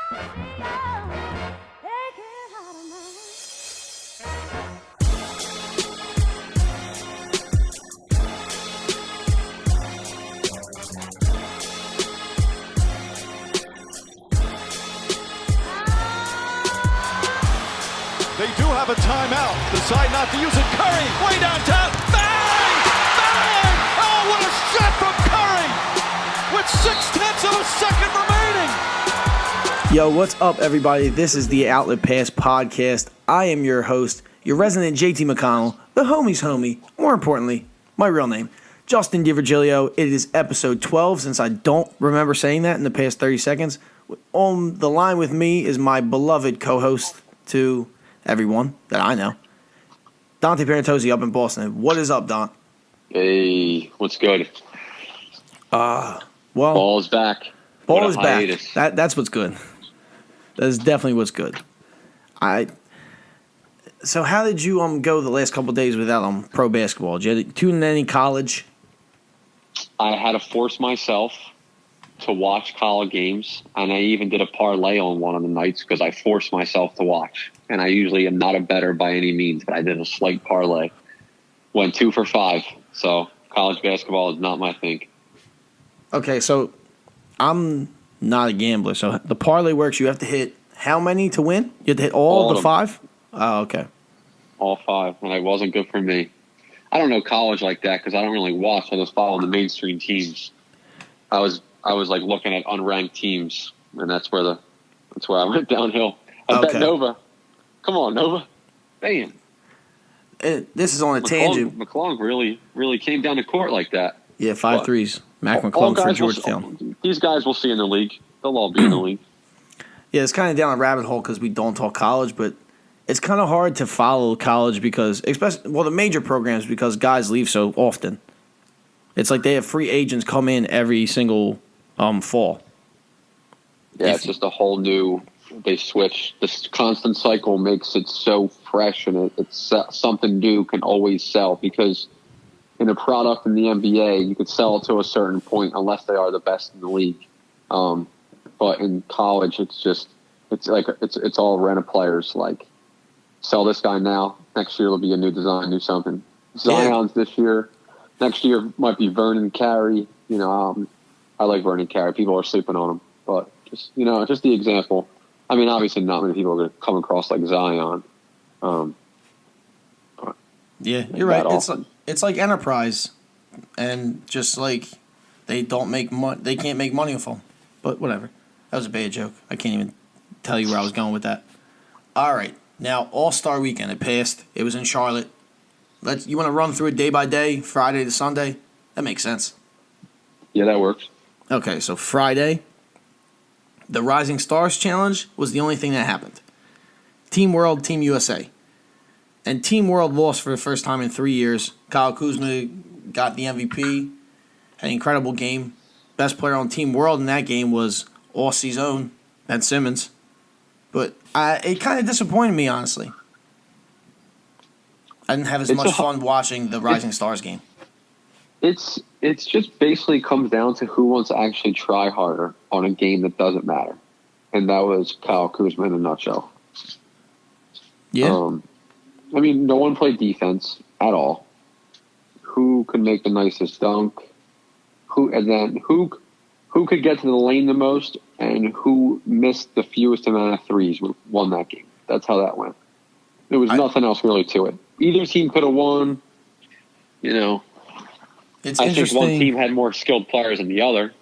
They do have a timeout. Decide not to use it. Curry, way downtown. Bang! Bang! Oh, what a shot from Curry! With 0.6 of a second remaining. Yo, what's up, everybody? This is the Outlet Pass Podcast. I am your host, your resident JT McConnell, the homie's homie. More importantly, my real name, Justin DiVirgilio. It is episode 12, since I don't remember saying that in the past 30 seconds. On the line with me is my beloved co-host to everyone that I know, Dante Parentozzi up in Boston. What is up, Don? Hey, what's good? Well, Ball is back. Ball is back. That's what's good. That is definitely what's good. So how did you go the last couple of days without pro basketball? Did you tune in any college? I had to force myself to watch college games, and I even did a parlay on one of the nights because I forced myself to watch. And I usually am not a bettor by any means, but I did a slight parlay. Went 2 for 5. So college basketball is not my thing. Okay, so I'm not a gambler. So the parlay works. You have to hit how many to win? You have to hit all the 5? Oh, okay. All 5, and it wasn't good for me. I don't know college like that because I don't really watch. I just follow the mainstream teams. I was like looking at unranked teams, and that's where I went downhill. I bet Nova. Come on, Nova. Bam. This is on a tangent. McClung really came down to court like that. Yeah, 5 threes. Mac McClung for Georgetown. These guys we'll see in the league. They'll all be in the league. Yeah, it's kind of down a rabbit hole because we don't talk college, but it's kind of hard to follow college because, especially, the major programs, because guys leave so often. It's like they have free agents come in every single fall. Yeah, it's just a whole new. They switch. This constant cycle makes it so fresh, and it's something new can always sell, because in a product in the NBA, you could sell it to a certain point unless they are the best in the league. But in college, it's all rent a players. Like, sell this guy now. Next year will be a new design, new something. Zion's this year. Next year might be Vernon Carey. I like Vernon Carey. People are sleeping on him, but just the example. I mean, obviously, not many people are going to come across like Zion. Yeah, you're right. It's like enterprise, and just like they don't make money, they can't make money off them. But whatever. That was a bad joke. I can't even tell you where I was going with that. All right, now All-Star Weekend. It passed. It was in Charlotte. You want to run through it day by day, Friday to Sunday? That makes sense. Yeah, that works. Okay, so Friday, the Rising Stars Challenge was the only thing that happened. Team World, Team USA. And Team World lost for the first time in 3 years. Kyle Kuzma got the MVP. Had an incredible game. Best player on Team World in that game was Aussie's own Ben Simmons. But it kind of disappointed me, honestly. I didn't have as much fun watching the Rising Stars game. It's just basically comes down to who wants to actually try harder on a game that doesn't matter. And that was Kyle Kuzma in a nutshell. Yeah. I mean, no one played defense at all. Who could make the nicest dunk? Who could get to the lane the most, and who missed the fewest amount of threes won that game. That's how that went. There was nothing else really to it. Either team could have won. It's I think one team had more skilled players than the other.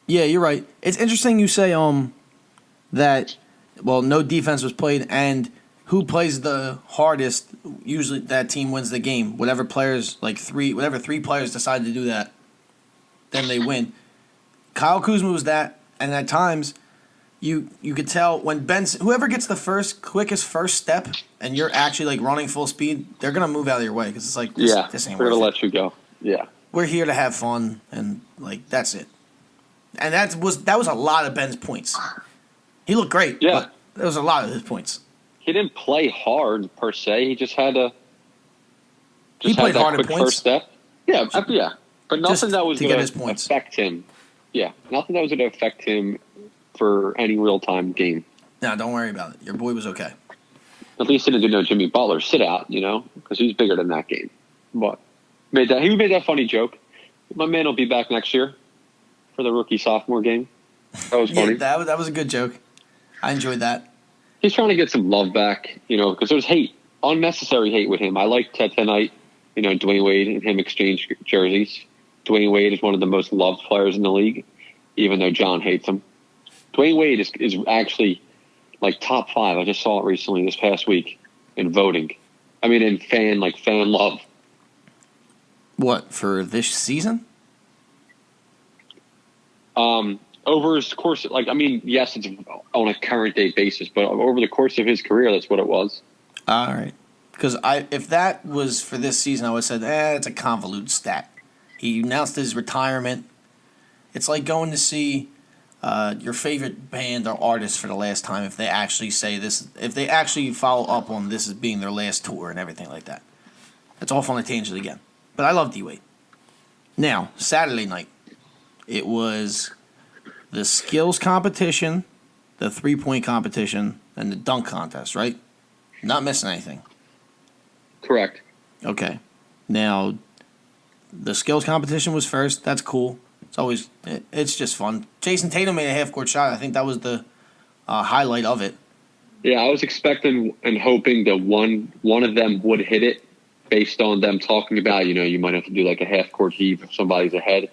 Yeah, you're right. It's interesting you say that no defense was played, and who plays the hardest, usually that team wins the game. Whatever three players decide to do that, then they win. Kyle Kuzma was that, and at times you could tell when whoever gets the quickest first step, and you're actually running full speed, they're gonna move out of your way because it's like this ain't we're worth gonna it. let you go. Yeah, we're here to have fun, and that's it. And that was a lot of Ben's points. He looked great. Yeah, but that was a lot of his points. He didn't play hard per se. He just had to. He played hard at points. First step. Yeah, but nothing that was to going get his to points. affect him. Yeah, nothing that was going to affect him for any real-time game. No, don't worry about it. Your boy was okay. At least he didn't do no Jimmy Butler sit out, because he's bigger than that game. But he made that funny joke. My man will be back next year for the rookie-sophomore game. That was funny. Yeah, that was a good joke. I enjoyed that. He's trying to get some love back, because there's hate, unnecessary hate with him. I liked tonight, Dwayne Wade and him exchange jerseys. Dwayne Wade is one of the most loved players in the league, even though John hates him. Dwayne Wade is actually like top 5. I just saw it recently this past week in voting. I mean, in fan love. What, for this season? Over his course, yes, it's on a current day basis, but over the course of his career, that's what it was. All right. Because if that was for this season, I would have said, it's a convoluted stat. He announced his retirement. It's like going to see your favorite band or artist for the last time if they actually say this, if they actually follow up on this as being their last tour and everything like that. It's off on a tangent again. But I love D-Wade. Now, Saturday night, it was the skills competition, the three-point competition, and the dunk contest, right? Not missing anything. Correct. Okay. Now, the skills competition was first. That's cool. It's just fun. Jason Tatum made a half-court shot. I think that was the highlight of it. Yeah, I was expecting and hoping that one of them would hit it based on them talking about, you might have to do like a half-court heave if somebody's ahead.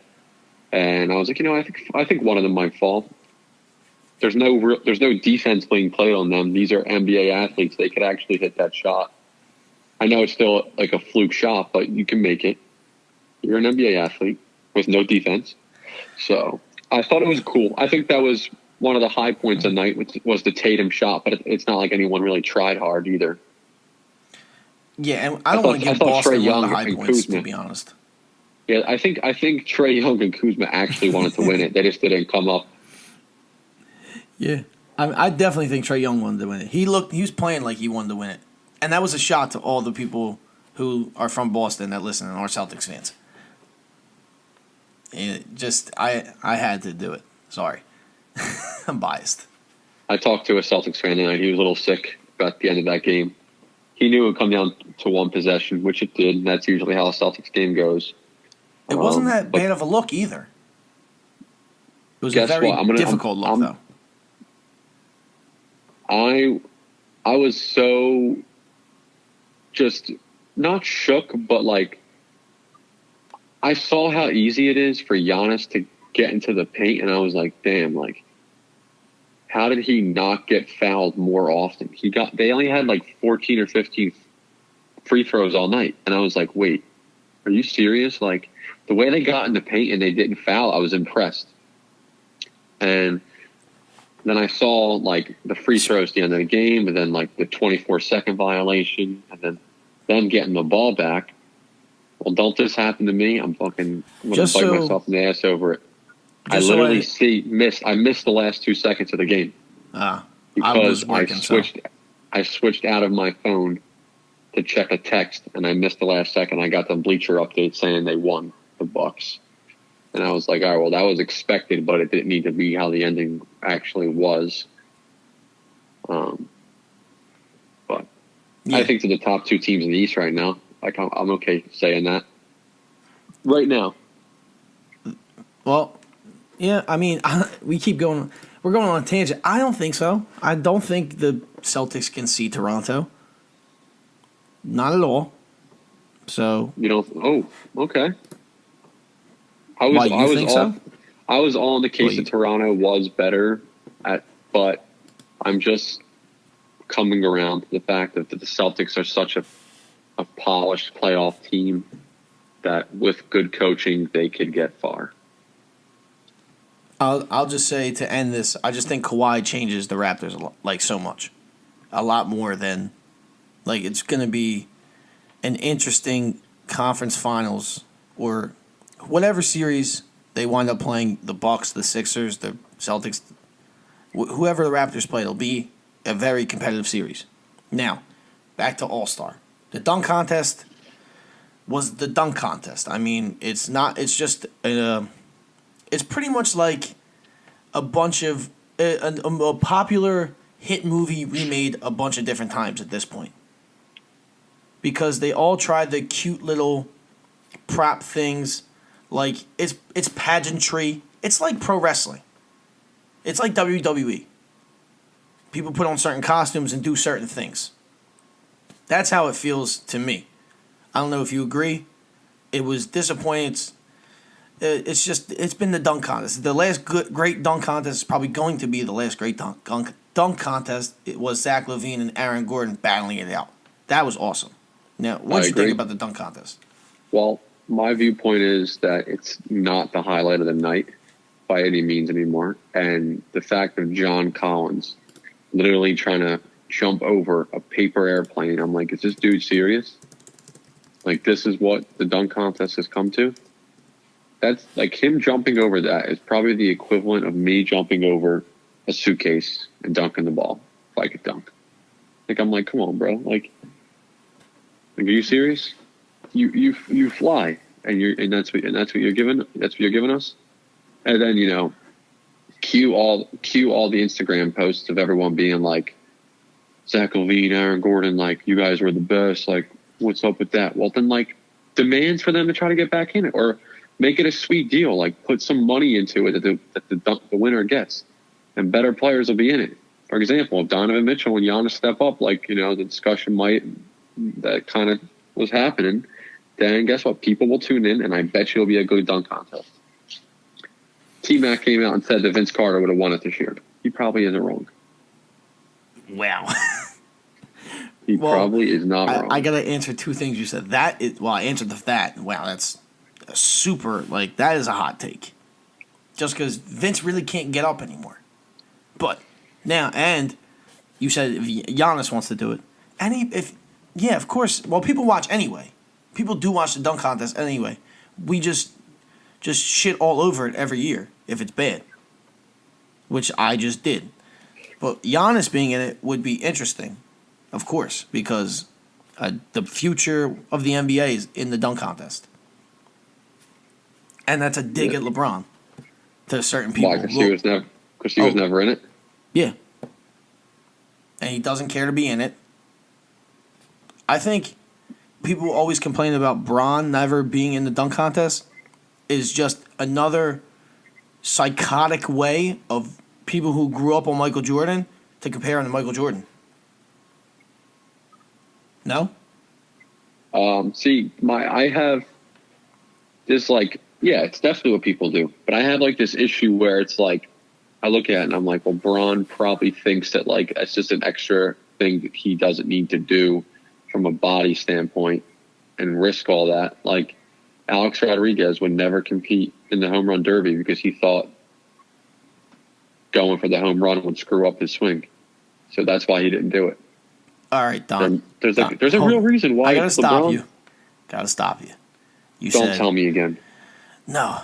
And I was like, I think one of them might fall. There's no defense being played on them. These are NBA athletes. They could actually hit that shot. I know it's still like a fluke shot, but you can make it. You're an NBA athlete with no defense. So I thought it was cool. I think that was one of the high points of the night, which was the Tatum shot, but it's not like anyone really tried hard either. Yeah, and I don't want to give Boston one of the high points, to be honest. Yeah, I think Trae Young and Kuzma actually wanted to win it. They just didn't come up. Yeah, I definitely think Trae Young wanted to win it. He was playing like he wanted to win it, and that was a shot to all the people who are from Boston that listen and are Celtics fans. I had to do it. Sorry, I'm biased. I talked to a Celtics fan tonight. He was a little sick about the end of that game. He knew it would come down to one possession, which it did, and that's usually how a Celtics game goes. It wasn't that bad of a look either. It was a very difficult look, though. I was so just not shook, but I saw how easy it is for Giannis to get into the paint, and I was like, damn, how did he not get fouled more often? They only had 14 or 15 free throws all night, and I was like, wait, are you serious? The way they got in the paint and they didn't foul, I was impressed. And then I saw the free throws at the end of the game, and then the 24-second violation, and then them getting the ball back. Well, don't this happen to me? I'm fucking going to bite myself in the ass over it. I literally I missed the last 2 seconds of the game because I switched out of my phone to check a text, and I missed the last second. I got the Bleacher update saying they won the Bucks, and I was like, all right, well, that was expected, but it didn't need to be how the ending actually was. But yeah. I think to the top 2 teams in the East right now, I'm okay saying that right now. Well, yeah, I mean, we keep going. We're going on a tangent. I don't think so. I don't think the Celtics can see Toronto. Not at all. So you don't. Oh, okay. I was all in the case that Toronto was better but I'm just coming around to the fact that the Celtics are such a polished playoff team that with good coaching they could get far. I'll just say to end this, I just think Kawhi changes the Raptors so much, a lot more than it's going to be an interesting conference finals or whatever series they wind up playing, the Bucks, the Sixers, the Celtics, whoever the Raptors play, it'll be a very competitive series. Now, back to All-Star. The dunk contest was the dunk contest. I mean, it's not. It's just. It's pretty much like a bunch of. a popular hit movie remade a bunch of different times at this point. Because they all tried the cute little prop things. Like, it's pageantry. It's like pro wrestling. It's like WWE. People put on certain costumes and do certain things. That's how it feels to me. I don't know if you agree. It was disappointing. It's been the dunk contest. The last great dunk contest is probably going to be the last great dunk contest. It was Zach LaVine and Aaron Gordon battling it out. That was awesome. Now, what do you think about the dunk contest? Well, my viewpoint is that it's not the highlight of the night by any means anymore. And the fact of John Collins literally trying to jump over a paper airplane, I'm like, is this dude serious? Like, this is what the dunk contest has come to? That's like him jumping over that is probably the equivalent of me jumping over a suitcase and dunking the ball if I could dunk. Like, I'm like, come on, bro. Like are you serious? You fly and that's what you're giving us? And then, cue all the Instagram posts of everyone being like, Zach LaVine, Aaron Gordon, like, you guys were the best, like, what's up with that? Well, then, like, demands for them to try to get back in it, or make it a sweet deal, like, put some money into it that the winner gets, and better players will be in it. For example, if Donovan Mitchell and Giannis step up, like, the discussion that kind of was happening, then guess what? People will tune in, and I bet you it'll be a good dunk contest. T-Mac came out and said that Vince Carter would have won it this year. He probably isn't wrong. Wow. He probably is not wrong. I got to answer two things you said. I answered that. Wow, that's a super, like, that is a hot take. Just because Vince really can't get up anymore. But now, and you said if Giannis wants to do it. And of course, well, people watch anyway. People do watch the dunk contest anyway. We just shit all over it every year if it's bad, which I just did. But Giannis being in it would be interesting, of course, because the future of the NBA is in the dunk contest. And that's a dig at LeBron to certain people. Why? Because he was never in it? Yeah. And he doesn't care to be in it. I think people always complain about Bron never being in the dunk contest is just another psychotic way of people who grew up on Michael Jordan to compare him to Michael Jordan. No? I have this, like, yeah, it's definitely what people do. But I have, like, this issue where it's like, I look at it and I'm like, well, Bron probably thinks that, like, it's just an extra thing that he doesn't need to do from a body standpoint and risk all that. Like, Alex Rodriguez would never compete in the home run derby because he thought going for the home run would screw up his swing. So that's why he didn't do it. All right, Don. There's a real reason why. I gotta stop you. Don't tell me again. No.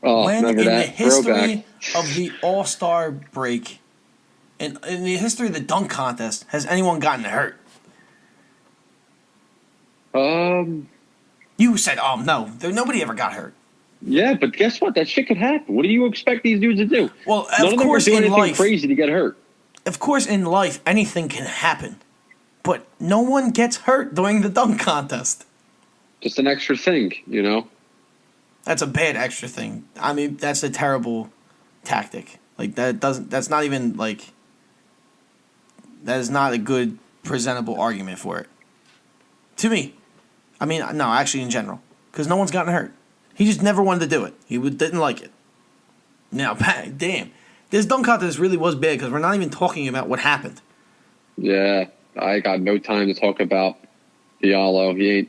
Oh, when remember in that? the history Throwback. of the All-Star break, in the history of the dunk contest, has anyone gotten hurt? You said, no. Nobody ever got hurt. Yeah, but guess what? That shit could happen. What do you expect these dudes to do? Well, None of course, them are doing in anything life, crazy to get hurt. Of course, in life, anything can happen. But no one gets hurt during the dunk contest. Just an extra thing, That's a bad extra thing. I mean, that's a terrible tactic. Like, that's not even, like, that is not a good presentable argument for it. To me. I mean, no, actually in general. Because no one's gotten hurt. He just never wanted to do it. He didn't like it. Now, damn. This dunk contest really was bad because we're not even talking about what happened. Yeah, I got no time to talk about Diallo.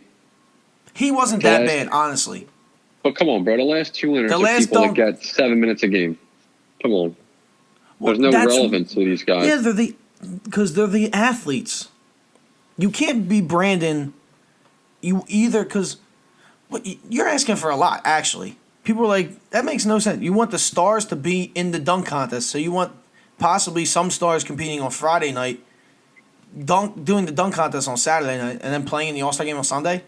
He wasn't that bad, honestly. But come on, bro. The last two winners are people that get 7 minutes a game. Come on. There's no relevance to these guys. Yeah, because they're the athletes. You can't be Brandon. Because you're asking for a lot, actually. People are like, that makes no sense. You want the stars to be in the dunk contest, so you want possibly some stars competing on Friday night, doing the dunk contest on Saturday night, and then playing in the All-Star game on Sunday?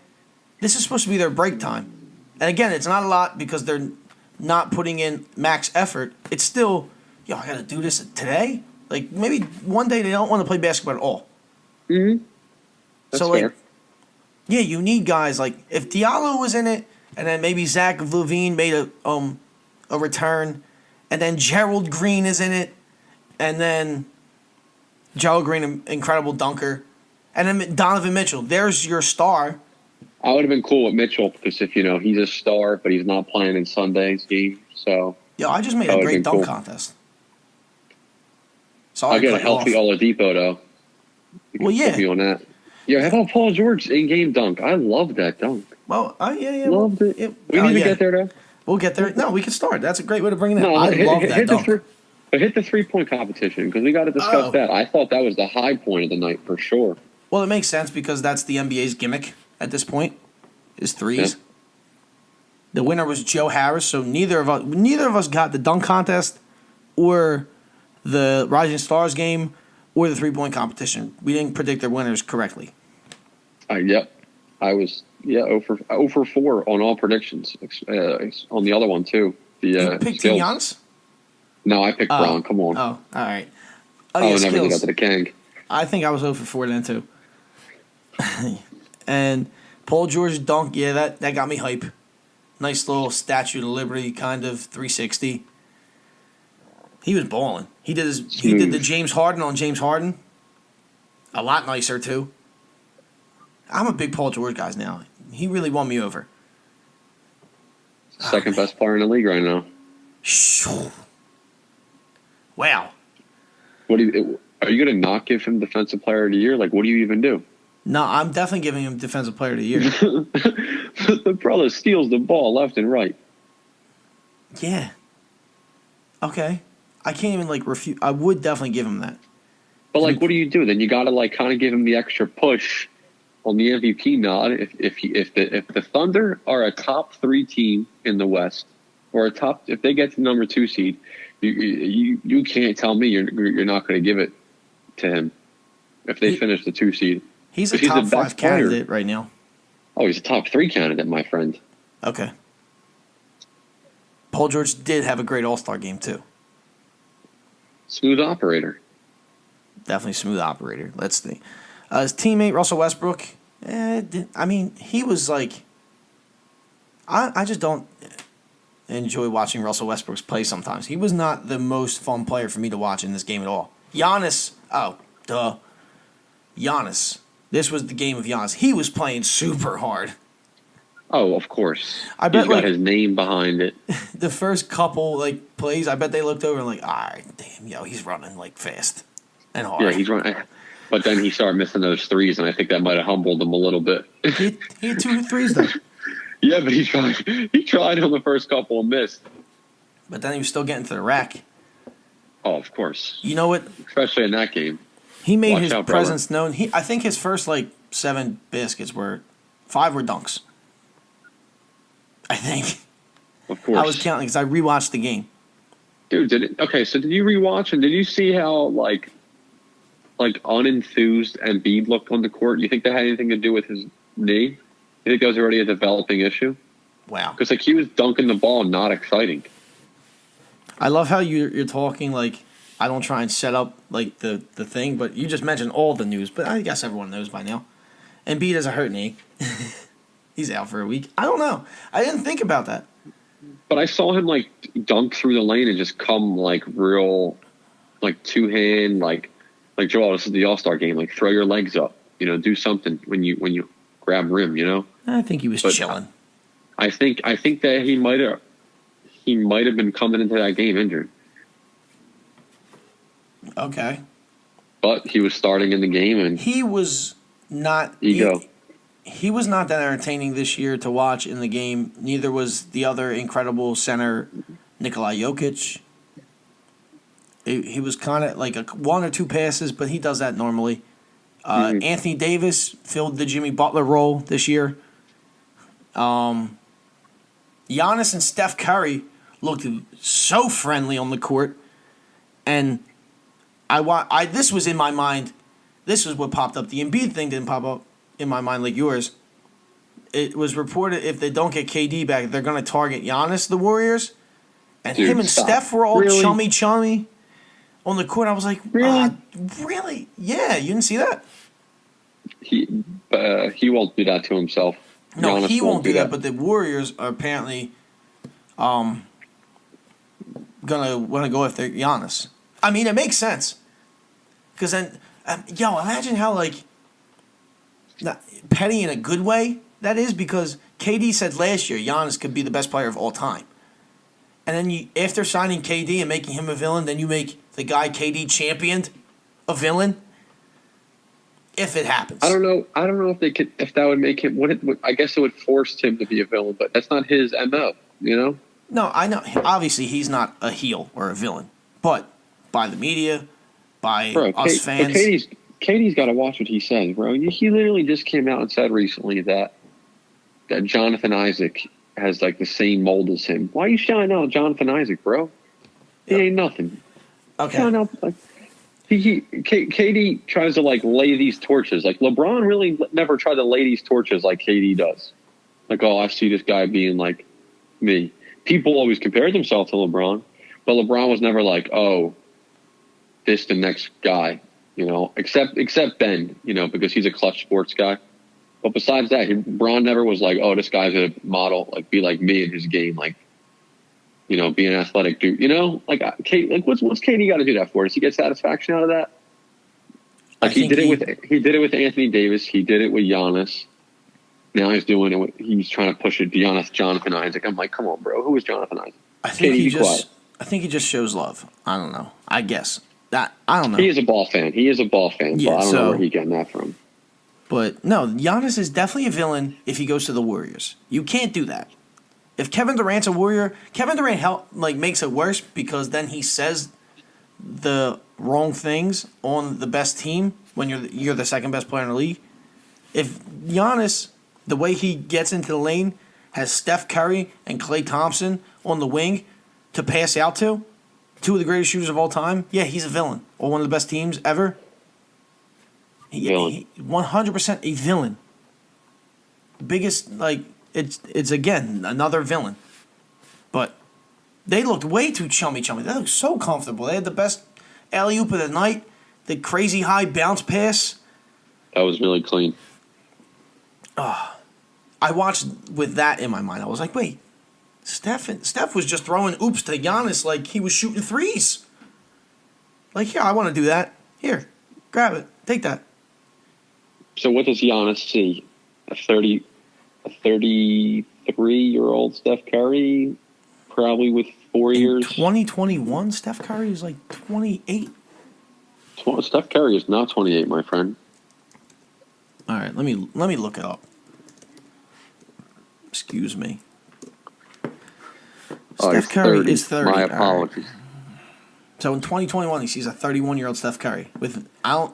This is supposed to be their break time. And again, it's not a lot because they're not putting in max effort. It's still yo, I got to do this today? Like, maybe one day they don't want to play basketball at all. Mm-hmm. That's so, fair. like, yeah, you need guys. Like, if Diallo was in it, and then maybe Zach LaVine made a return, and then Gerald Green is in it, and then Gerald Green, an incredible dunker, and then Donovan Mitchell. There's your star. I would have been cool with Mitchell because if he's a star, but he's not playing in Sunday's game. So Yo, I just made a great dunk contest. I'll get a healthy Oladipo though. Well, yeah. Put me on that. Yeah, how about Paul George in-game dunk? I love that dunk. Well, yeah. Loved it. We need to get there though. We'll get there. No, we can start. That's a great way to bring it in. No, I love that dunk. Hit the 3-point competition because we got to discuss that. I thought that was the high point of the night for sure. Well, it makes sense because that's the NBA's gimmick at this point, is threes. Yeah. The winner was Joe Harris, so neither of us got the dunk contest or the Rising Stars game or the 3-point competition. We didn't predict their winners correctly. Yep. I was 0 for 4 on all predictions. On the other one too. You picked Team Giannis? No, I picked Bron. Come on. Oh, all right. Yeah, never got to the Kang. I think I was 0 for 4 then too. And Paul George dunk, yeah, that got me hype. Nice little Statue of Liberty kind of 360. He was balling. He did the James Harden on James Harden. A lot nicer too. I'm a big Paul George guy now. He really won me over. Second best player in the league right now. Wow. Are you going to not give him Defensive Player of the Year? Like, what do you even do? No, I'm definitely giving him Defensive Player of the Year. The brother steals the ball left and right. Yeah. Okay. I can't even refute. I would definitely give him that. But what do you do? Then you got to kind of give him the extra push on the MVP nod. If the Thunder are a top 3 team in the West, or if they get to number 2 seed, you can't tell me you're not going to give it to him if they finish the 2 seed. He's a top 5 candidate right now. Oh, he's a top 3 candidate, my friend. Okay. Paul George did have a great All-Star game too. Smooth operator. Definitely smooth operator. Let's see. His teammate Russell Westbrook. He was I just don't enjoy watching Russell Westbrook play sometimes. He was not the most fun player for me to watch in this game at all. Giannis. Oh, duh. Giannis. This was the game of Giannis. He was playing super hard. Oh, of course. I bet he's got his name behind it. The first couple plays, I bet they looked over and all right, damn, he's running fast and hard. Yeah, he's running. But then he started missing those threes, and I think that might have humbled him a little bit. He had 2 threes though. Yeah, but he tried on the first couple and missed. But then he was still getting to the rack. Oh, of course. You know what? Especially in that game. He made his presence known. I think his first 7 baskets 5 were dunks. I think. Of course. I was counting because I rewatched the game. Dude, so did you rewatch and did you see how unenthused Embiid looked on the court? You think that had anything to do with his knee? You think that was already a developing issue? Wow. Because he was dunking the ball, not exciting. I love how you're talking I don't try and set up the thing, but you just mentioned all the news. But I guess everyone knows by now. Embiid has a hurt knee. He's out for a week. I don't know. I didn't think about that. But I saw him dunk through the lane and just come real 2-hand Joel, this is the All-Star game. Throw your legs up. Do something when you grab rim. I think he was chilling. I think that he might have been coming into that game injured. Okay. But he was starting in the game and he was not ego. He was not that entertaining this year to watch in the game. Neither was the other incredible center, Nikola Jokic. He was kind of 1 or 2 passes, but he does that normally. Anthony Davis filled the Jimmy Butler role this year. Giannis and Steph Curry looked so friendly on the court, and this was in my mind. This is what popped up. The Embiid thing didn't pop up in my mind like yours. It was reported if they don't get KD back, they're going to target Giannis, the Warriors. And Dude, him and stop. Steph were all Really? chummy. on the court. I was like, Really? really? Yeah, you didn't see that? He won't do that to himself. No, Giannis he won't do that. But the Warriors are apparently gonna go after Giannis. I mean, it makes sense. Because then, imagine how petty in a good way that is. Because KD said last year Giannis could be the best player of all time, and then after signing KD and making him a villain, then you make the guy KD championed a villain. If it happens, I don't know if that would make him. I guess it would force him to be a villain, but that's not his MO. You know. No, I know. Obviously, he's not a heel or a villain, but by the media, by us fans. But Katie's got to watch what he says, bro. He literally just came out and said recently that Jonathan Isaac has the same mold as him. Why are you shouting out Jonathan Isaac, bro? He ain't nothing. Okay. Shouting out Katie tries to lay these torches. LeBron really never tried to lay these torches like Katie does. I see this guy being like me. People always compared themselves to LeBron, but LeBron was never this the next guy, except Ben, because he's a clutch sports guy. But besides that, Bron never was this guy's a model, be like me in his game, be an athletic dude, what's Katie got to do that for? Does he get satisfaction out of that? He did it with Anthony Davis. He did it with Giannis. Now he's doing it. He's trying to push it. Jonathan Isaac. I'm like, come on, bro. Who is Jonathan Isaac? I think he just shows love. I don't know. I guess that I don't know. He is a ball fan. Yeah, so I don't know where he's getting that from. But no, Giannis is definitely a villain if he goes to the Warriors. You can't do that. If Kevin Durant's a Warrior, Kevin Durant makes it worse because then he says the wrong things on the best team when you're the second best player in the league. If Giannis, the way he gets into the lane, has Steph Curry and Klay Thompson on the wing to pass out to, two of the greatest shooters of all time, yeah, he's a villain. Or one of the best teams ever. 100% a villain. Biggest, it's again, another villain. But they looked way too chummy. They looked so comfortable. They had the best alley-oop of the night, the crazy high bounce pass. That was really clean. I watched with that in my mind. I was like, wait, Steph was just throwing oops to Giannis like he was shooting threes. Here, I want to do that. Here, grab it. Take that. So what does Giannis see? A 33-year-old Steph Curry, probably with 4 years. 2021, Steph Curry is 28. Steph Curry is not 28, my friend. All right, let me look it up. Excuse me. Steph Curry 30. is 30. My apologies. Right. So in 2021, he sees a 31-year-old Steph Curry.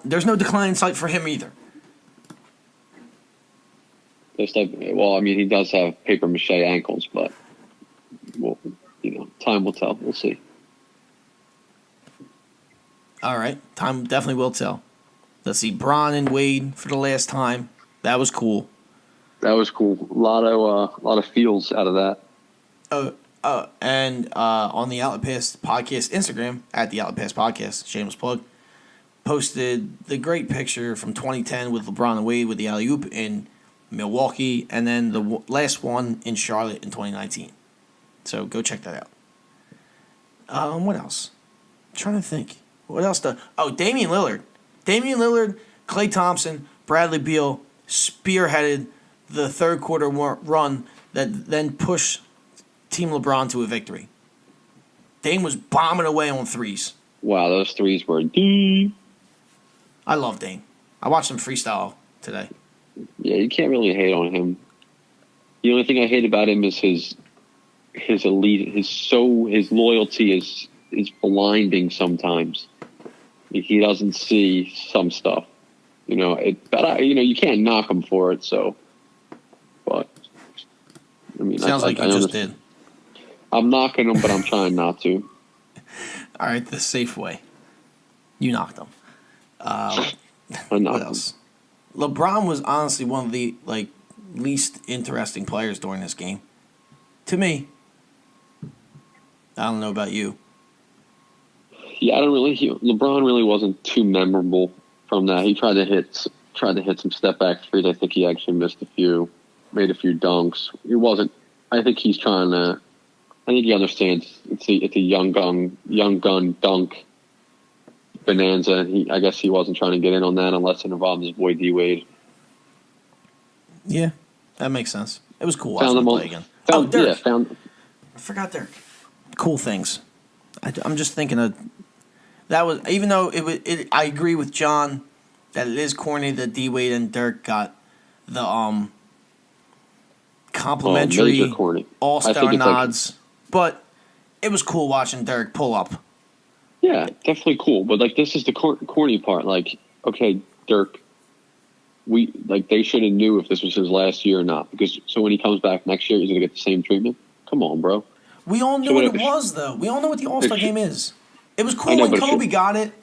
There's no decline in sight for him either. He does have paper mache ankles, but time will tell. We'll see. All right, time definitely will tell. Let's see, Bron and Wade for the last time. That was cool. A lot of feels out of that. And on the Outlet Pass Podcast Instagram, at the Outlet Pass Podcast, shameless plug, posted the great picture from 2010 with LeBron and Wade with the alley-oop in Milwaukee, and then the last one in Charlotte in 2019. So go check that out. What else? I'm trying to think. What else? Damian Lillard. Klay Thompson, Bradley Beal spearheaded the third quarter run that then pushed Team LeBron to a victory. Dame was bombing away on threes. Wow, those threes were deep. I love Dame. I watched him freestyle today. Yeah, you can't really hate on him. The only thing I hate about him is his elite, his loyalty is blinding sometimes. He doesn't see some stuff, but you can't knock him for it. So, but sounds like you just did. I'm knocking him, but I'm trying not to. All right, the safe way. You knocked him. What else? LeBron was honestly one of the least interesting players during this game. To me. I don't know about you. Yeah, LeBron really wasn't too memorable from that. He tried to hit some step back threes. I think he actually missed a few, made a few dunks. It wasn't. I think he's trying to. I think he understands it's a young gun dunk bonanza. I guess he wasn't trying to get in on that unless it involved his boy D-Wade. Yeah, that makes sense. It was cool watching him play again. Dirk. I forgot Dirk. Cool things. I'm just thinking of that was even though I agree with John that it is corny that D-Wade and Dirk got the complimentary all-star nods, but it was cool watching Dirk pull up. Yeah, definitely cool. But this is the corny part. Okay, Dirk, they should have knew if this was his last year or not. Because so when he comes back next year, he's gonna get the same treatment. Come on, bro. We all knew what it was, though. We all know what the All-Star game is. It was cool when Kobe got it,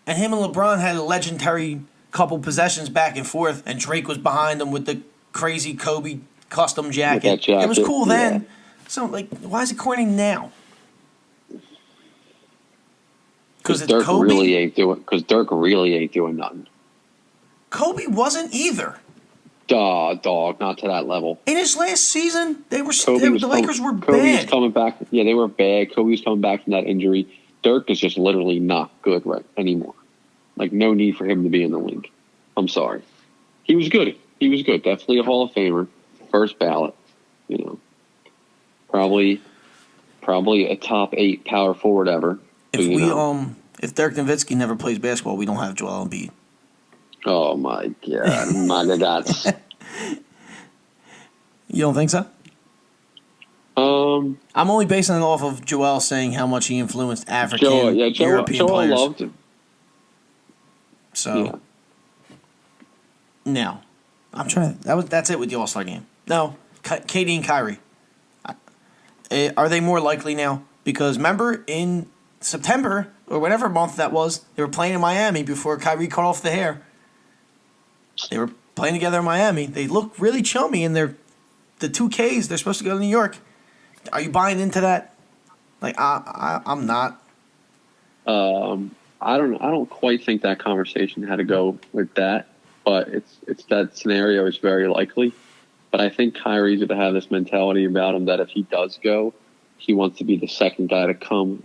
and him and LeBron had a legendary couple possessions back and forth, and Drake was behind him with the crazy Kobe custom jacket. It was cool then. So, why is it corny now? Because Dirk really ain't doing nothing. Kobe wasn't either. Dog, not to that level. In his last season, the Lakers were bad. Kobe was coming back. Yeah, they were bad. Kobe was coming back from that injury. Dirk is just literally not good anymore. No need for him to be in the league. I'm sorry. He was good. Definitely a Hall of Famer. First ballot. Probably a top 8 power forward ever. If Dirk Nowitzki never plays basketball, we don't have Joel Embiid. Oh my God, my God! You don't think so? I'm only basing it off of Joel saying how much he influenced African European players. Joel loved him. So now, I'm trying. That's it with the All-Star game. No, KD and Kyrie. Are they more likely now? Because remember in September or whatever month that was, they were playing in Miami before Kyrie cut off the hair. They were playing together in Miami. They look really chummy, and the 2Ks. They're supposed to go to New York. Are you buying into that? I'm not. I don't quite think that conversation had to go with that, but it's that scenario is very likely. But I think Kyrie's going to have this mentality about him that if he does go, he wants to be the second guy to come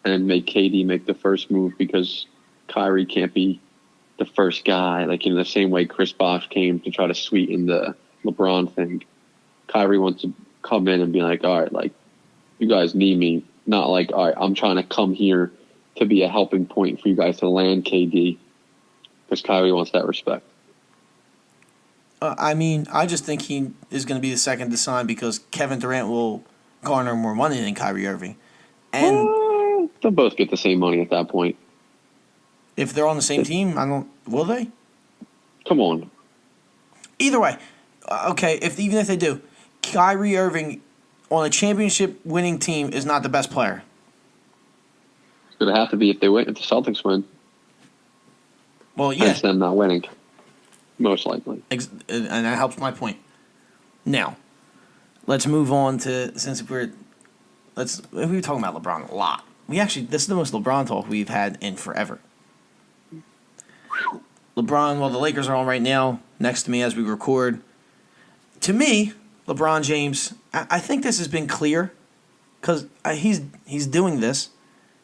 and make KD make the first move because Kyrie can't be the first guy, the same way Chris Bosh came to try to sweeten the LeBron thing. Kyrie wants to come in and be all right, you guys need me. Not all right, I'm trying to come here to be a helping point for you guys to land KD. Because Kyrie wants that respect. I just think he is going to be the second to sign because Kevin Durant will garner more money than Kyrie Irving. And they'll both get the same money at that point. If they're on the same team, will they? Come on. Either way, okay. Even if they do, Kyrie Irving on a championship-winning team is not the best player. It's going to have to be if the Celtics win. Well, yeah. Hence them not winning, most likely. And that helps my point. Now, let's move on to we were talking about LeBron a lot. This is the most LeBron talk we've had in forever. LeBron, the Lakers are on right now, next to me as we record. To me, LeBron James, I think this has been clear because he's doing this.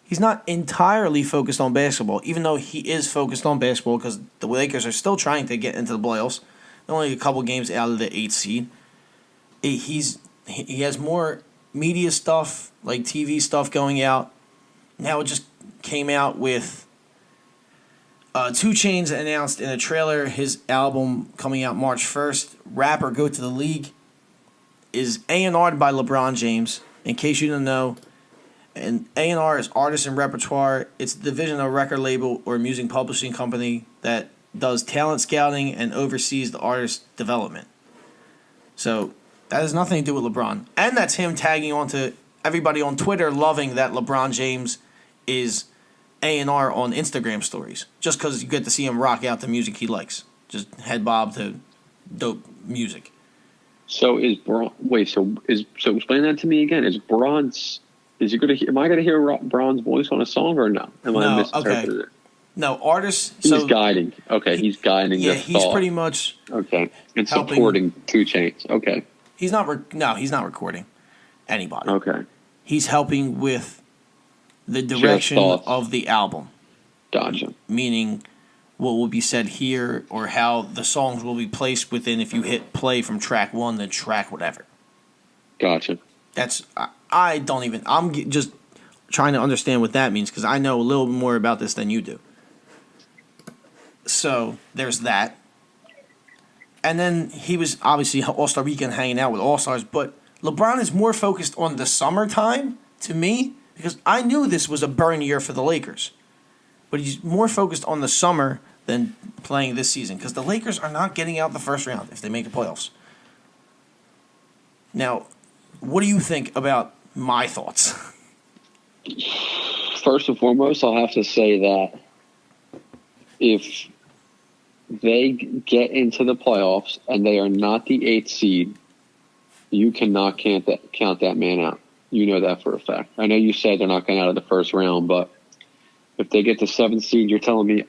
He's not entirely focused on basketball, even though he is focused on basketball because the Lakers are still trying to get into the playoffs. They're only a couple games out of the 8th seed. He has more media stuff, TV stuff going out. Now it just came out with 2 Chainz announced in a trailer his album coming out March 1st. Rapper Go to the League is A&R'd by LeBron James. In case you didn't know, and A&R is artist and repertoire. It's a division of a record label or music publishing company that does talent scouting and oversees the artist's development. So that has nothing to do with LeBron. And that's him tagging on to everybody on Twitter loving that LeBron James is A&R on Instagram stories. Just because you get to see him rock out the music he likes. Just head bob to dope music. So is Bron... Wait, so explain that to me again. Is Bron's Is you gonna? Am I gonna hear Bron's voice on a song or no? Am I misinterpreting it? No, artists. He's guiding. Okay, he's guiding. Yeah, the he's thought. pretty much okay, and helping, supporting 2 Chainz. Okay, he's not. No, he's not recording anybody. Okay, he's helping with the direction of the album. Gotcha. Meaning, what will be said here, or how the songs will be placed within. If you hit play from track 1, then track whatever. Gotcha. That's I don't even. I'm just trying to understand what that means because I know a little more about this than you do. So there's that. And then he was obviously All-Star Weekend hanging out with All-Stars, but LeBron is more focused on the summertime to me because I knew this was a burn year for the Lakers. But he's more focused on the summer than playing this season because the Lakers are not getting out the first round if they make the playoffs. Now, what do you think about my thoughts? First and foremost, I'll have to say that if they get into the playoffs and they are not the 8th seed, you cannot count that man out. You know that for a fact. I know you said they're not going out of the first round, but if they get the 7th seed, you're telling me,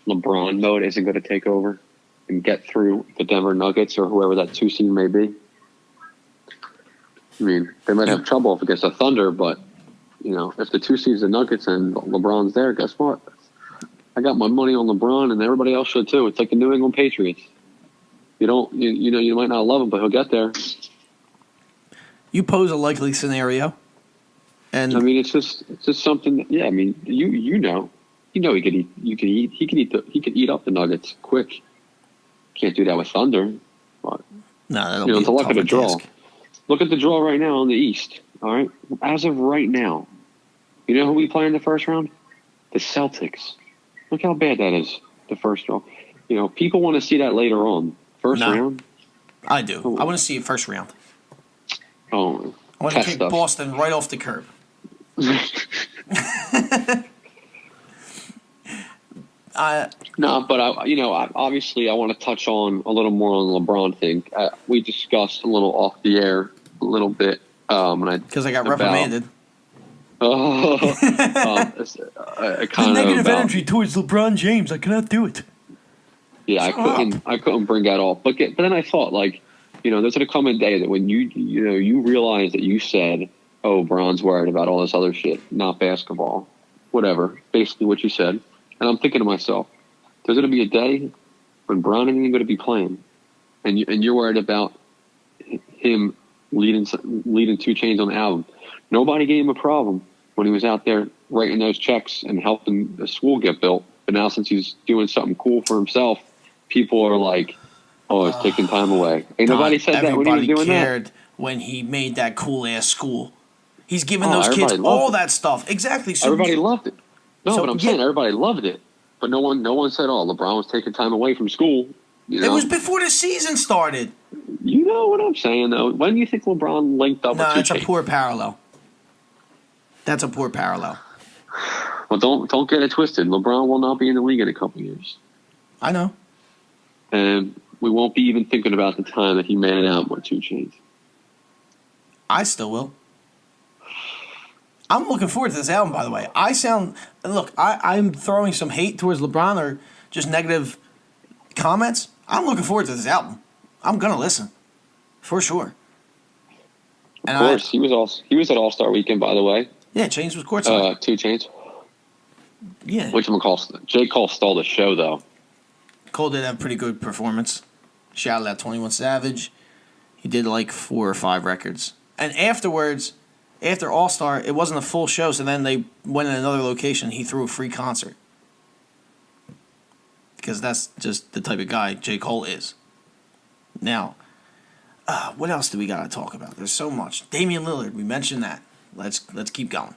LeBron mode isn't going to take over and get through the Denver Nuggets or whoever that 2 seed may be. I mean, they might have trouble if it gets the Thunder, but, if the 2 seeds the Nuggets and LeBron's there, guess what? I got my money on LeBron, and everybody else should too. It's like the New England Patriots. You might not love him, but he'll get there. You pose a likely scenario, and I mean, it's just something. That, yeah, I mean, he could eat up the Nuggets quick. Can't do that with Thunder. But, no, that'll be it's a luck of the draw. Task. Look at the draw right now in the East. All right, as of right now, you know who we play in the first round? The Celtics. Look how bad that is. The first draw. People want to see that later on. First round. I do. I want to see it first round. Oh, I want to kick Boston right off the curb. No, but obviously I want to touch on a little more on the LeBron thing. We discussed a little off the air, a little bit, because I got reprimanded. Negative energy towards LeBron James. I cannot do it. Yeah, I couldn't bring that off. But then I thought, there's gonna come a day that when you realize that you said, "Oh, Bron's worried about all this other shit, not basketball, whatever." Basically, what you said, and I'm thinking to myself, there's gonna be a day when Bron ain't even gonna be playing, and you're worried about him leading 2 Chainz on the album. Nobody gave him a problem when he was out there writing those checks and helping the school get built. But now since he's doing something cool for himself, people are like, "Oh, it's taking time away." Ain't nobody said that when he was doing that. Everybody cared when he made that cool-ass school. He's giving those kids all that stuff. Exactly. So everybody loved it. No, but I'm saying everybody loved it. But no one said, "Oh, LeBron was taking time away from school." It was before the season started. You know what I'm saying, though. When do you think LeBron linked up with 2 Chainz? No, that's a poor parallel. That's a poor parallel. Well, don't get it twisted. LeBron will not be in the league in a couple years. I know. And we won't be even thinking about the time that he made it out with 2 Chainz. I still will. I'm looking forward to this album, by the way. I'm throwing some hate towards LeBron or just negative comments. I'm looking forward to this album. I'm gonna listen, for sure. Of course, he was at All-Star Weekend, by the way. Yeah, Chainz was courtside. 2 Chainz. Yeah. J. Cole stole the show, though. Cole did have a pretty good performance. Shouted out 21 Savage. He did 4 or 5 records. And afterwards, after All-Star, it wasn't a full show, so then they went in another location. He threw a free concert. Because that's just the type of guy J. Cole is. Now, what else do we got to talk about? There's so much. Damian Lillard, we mentioned that. Let's keep going.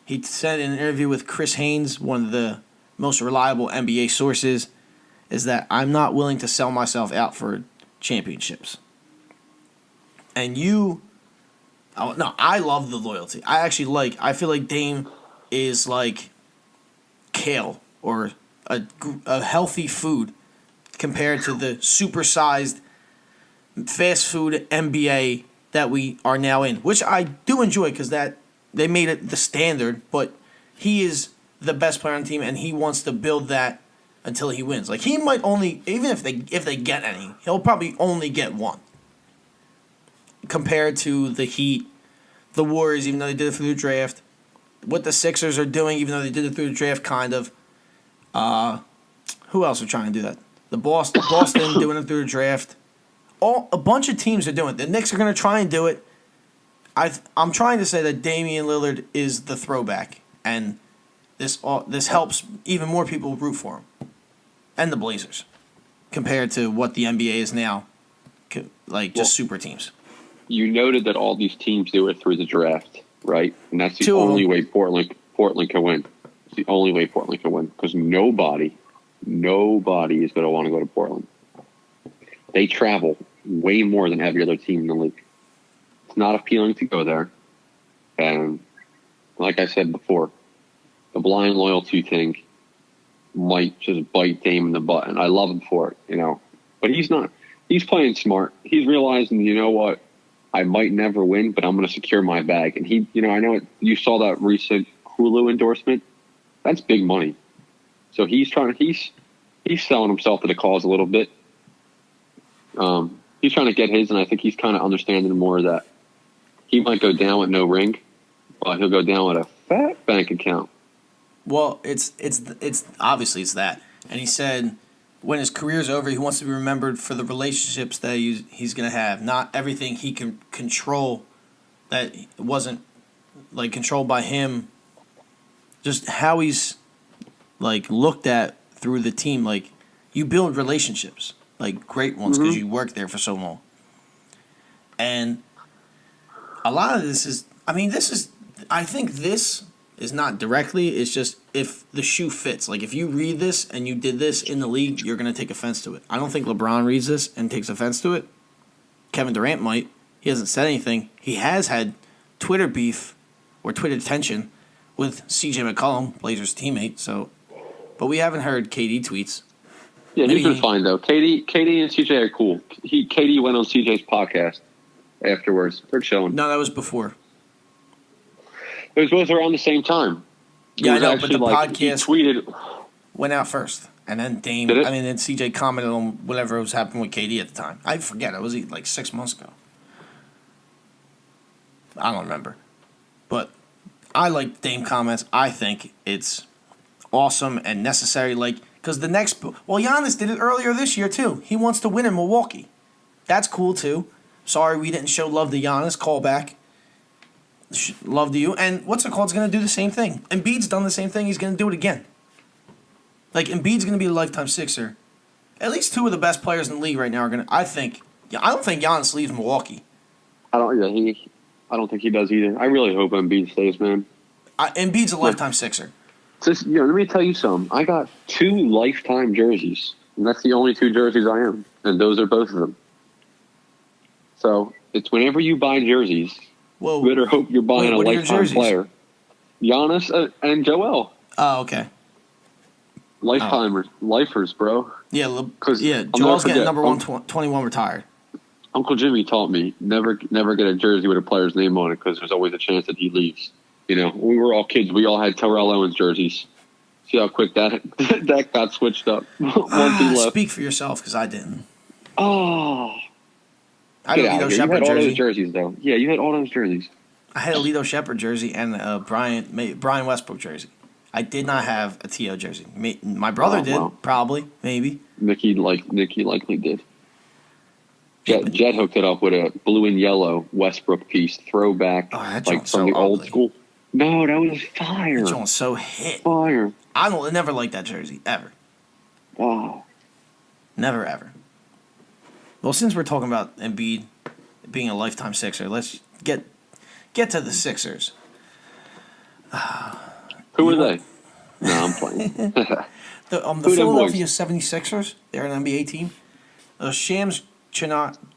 He said in an interview with Chris Haynes, one of the most reliable NBA sources, is that I'm not willing to sell myself out for championships. And I love the loyalty. I feel like Dame is like kale or a healthy food compared to the supersized fast food NBA that we are now in, which I do enjoy because that they made it the standard. But he is the best player on the team, and he wants to build that until he wins. Like he might only, even if they get any, he'll probably only get one. Compared to the Heat, the Warriors, even though they did it through the draft, what the Sixers are doing, even though they did it through the draft, kind of. Who else are trying to do that? The Boston doing it through the draft. A bunch of teams are doing it. The Knicks are going to try and do it. I'm trying to say that Damian Lillard is the throwback, and this helps even more people root for him, and the Blazers, compared to what the NBA is now, just super teams. You noted that all these teams do it through the draft, right? And that's the only way Portland can win. It's the only way Portland can win because nobody is going to want to go to Portland. They travel way more than every other team in the league. It's not appealing to go there. And like I said before, the blind loyalty thing might just bite Dame in the butt. And I love him for it, But he's not. He's playing smart. He's realizing, you know what? I might never win, but I'm going to secure my bag. And he, I know you saw that recent Hulu endorsement. That's big money. So he's selling himself to the cause a little bit. He's trying to get his, and I think he's kind of understanding more that he might go down with no ring, but he'll go down with a fat bank account. Well, it's obviously it's that. And he said when his career's over, he wants to be remembered for the relationships that he's going to have, not everything he can control that wasn't controlled by him. Just how he's looked at through the team. You build relationships, great ones, because you worked there for so long. And a lot of this is, I think this is not directly, it's just if the shoe fits. If you read this and you did this in the league, you're going to take offense to it. I don't think LeBron reads this and takes offense to it. Kevin Durant might. He hasn't said anything. He has had Twitter beef or Twitter tension with CJ McCollum, Blazers teammate, but we haven't heard KD tweets. Yeah, he's been fine, though. KD and CJ are cool. KD went on CJ's podcast afterwards. They're chilling. No, that was before. It was both around the same time. Yeah, I know, but the podcast tweeted, went out first. And then then CJ commented on whatever was happening with KD at the time. I forget. It was 6 months ago. I don't remember. But I like Dame comments. I think it's awesome and necessary. Because Giannis did it earlier this year, too. He wants to win in Milwaukee. That's cool, too. Sorry we didn't show love to Giannis. Call back. Love to you. And what's it called? Is going to do the same thing. Embiid's done the same thing. He's going to do it again. Embiid's going to be a lifetime Sixer. At least two of the best players in the league right now are going to. I don't think Giannis leaves Milwaukee. I don't think he does either. I really hope Embiid stays, man. Embiid's a lifetime Sixer. Let me tell you something. I got 2 lifetime jerseys, and that's the only 2 jerseys I own, and those are both of them. So it's whenever you buy jerseys, you better hope you're buying a lifetime player. Giannis and Joel. Oh, okay. Lifers, bro. Yeah, Joel's getting number 121 retired. Uncle Jimmy taught me never get a jersey with a player's name on it because there's always a chance that he leaves. When we were all kids, we all had Terrell Owens jerseys. See how quick that got switched up once he left. Speak for yourself, because I didn't. Oh, I had a Alito Shepherd jersey. You had all jersey. those jerseys, though. Yeah, you had all those jerseys. I had a Alito Shepherd jersey and a Brian Westbrook jersey. I did not have a T.O. jersey. My brother did, probably, maybe. Nicky likely did. Jet hooked it up with a blue and yellow Westbrook piece throwback, from the old school. No, that was fire. That joint's so hit. Fire. I never liked that jersey ever. Wow. Never ever. Well, since we're talking about Embiid being a lifetime Sixer, let's get to the Sixers. Who are they? No, I'm playing. the Philadelphia 76ers, they're an NBA team. Shams Charania.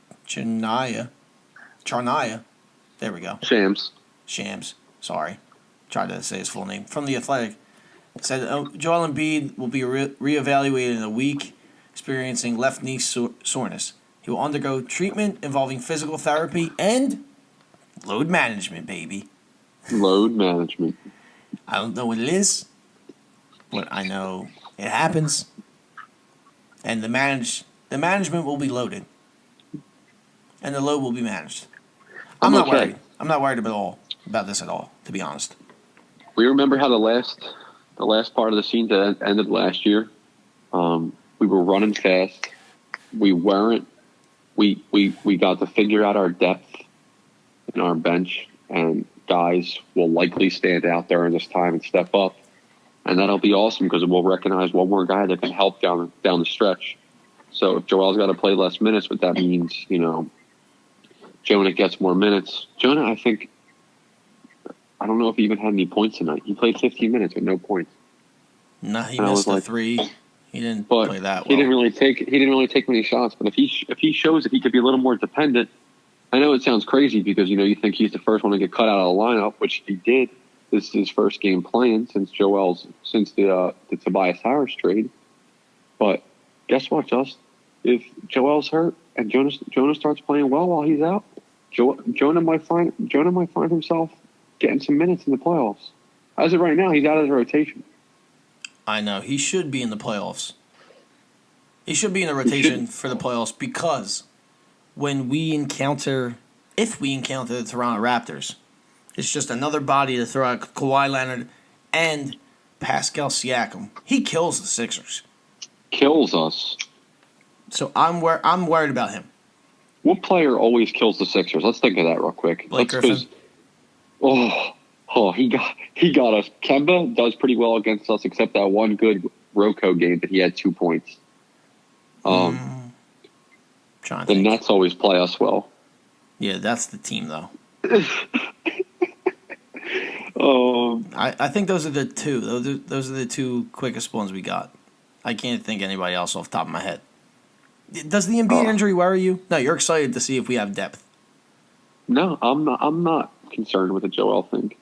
There we go. Shams. Sorry. Tried to say his full name. From The Athletic. Said Joel Embiid will be reevaluated in a week, experiencing left knee soreness. He will undergo treatment involving physical therapy and Load management, baby. Load management. I don't know what it is, but I know it happens. And the management will be loaded. And the load will be managed. I'm not okay. worried. I'm not worried about this at all, to be honest. We remember how the last part of the season ended last year. We were running fast. We weren't. We got to figure out our depth in our bench, and guys will likely stand out during this time and step up, and that'll be awesome because we'll recognize one more guy that can help down the stretch. So if Joel's got to play less minutes, but that means Jonah gets more minutes. Jonah, I don't know if he even had any points tonight. He played 15 minutes with no points. No, he missed the three. He didn't play that well. He didn't really take many shots. But if he shows that he could be a little more dependent, I know it sounds crazy because you think he's the first one to get cut out of the lineup, which he did. This is his first game playing since the Tobias Harris trade. But guess what, Just? If Joel's hurt and Jonah starts playing well while he's out, Jonah might find himself getting some minutes in the playoffs. As of right now, he's out of the rotation. I know. He should be in the playoffs. He should be in the rotation for the playoffs because if we encounter the Toronto Raptors, it's just another body to throw at Kawhi Leonard and Pascal Siakam. He kills the Sixers. Kills us. So I'm worried about him. What player always kills the Sixers? Let's think of that real quick. Blake Griffin. He got us. Kemba does pretty well against us, except that one good Rocco game that he had 2 points. The Nets always play us well. Yeah, that's the team though. I think those are the two. Those are the two quickest ones we got. I can't think anybody else off the top of my head. Does the Embiid injury worry you? No, you're excited to see if we have depth. No, I'm not concerned with the Joel thing.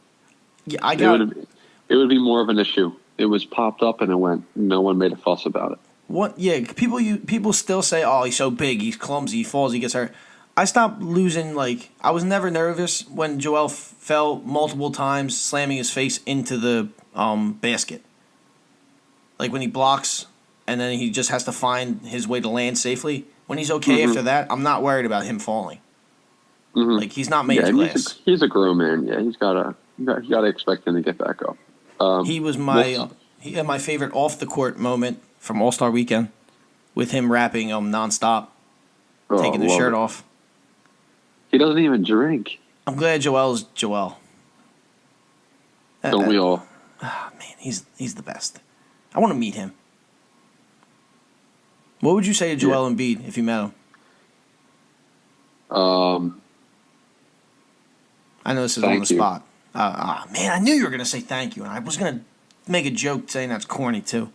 Yeah, it would be more of an issue. It was popped up and it went. No one made a fuss about it. What? Yeah, people still say, "Oh, he's so big, he's clumsy, he falls, he gets hurt." I stopped losing. I was never nervous when Joel fell multiple times, slamming his face into the basket. Like when he blocks and then he just has to find his way to land safely. When he's okay after that, I'm not worried about him falling. Mm-hmm. Like he's not made of glass. He's a grown man. Yeah, you gotta expect him to get back up. He had my favorite off the court moment from All-Star Weekend with him rapping nonstop, taking his shirt off. He doesn't even drink. I'm glad Joel's Joel. Don't we all? Man, he's the best. I want to meet him. What would you say to Joel Embiid if you met him? I know this is on the spot. Man, I knew you were going to say thank you, and I was going to make a joke saying that's corny, too.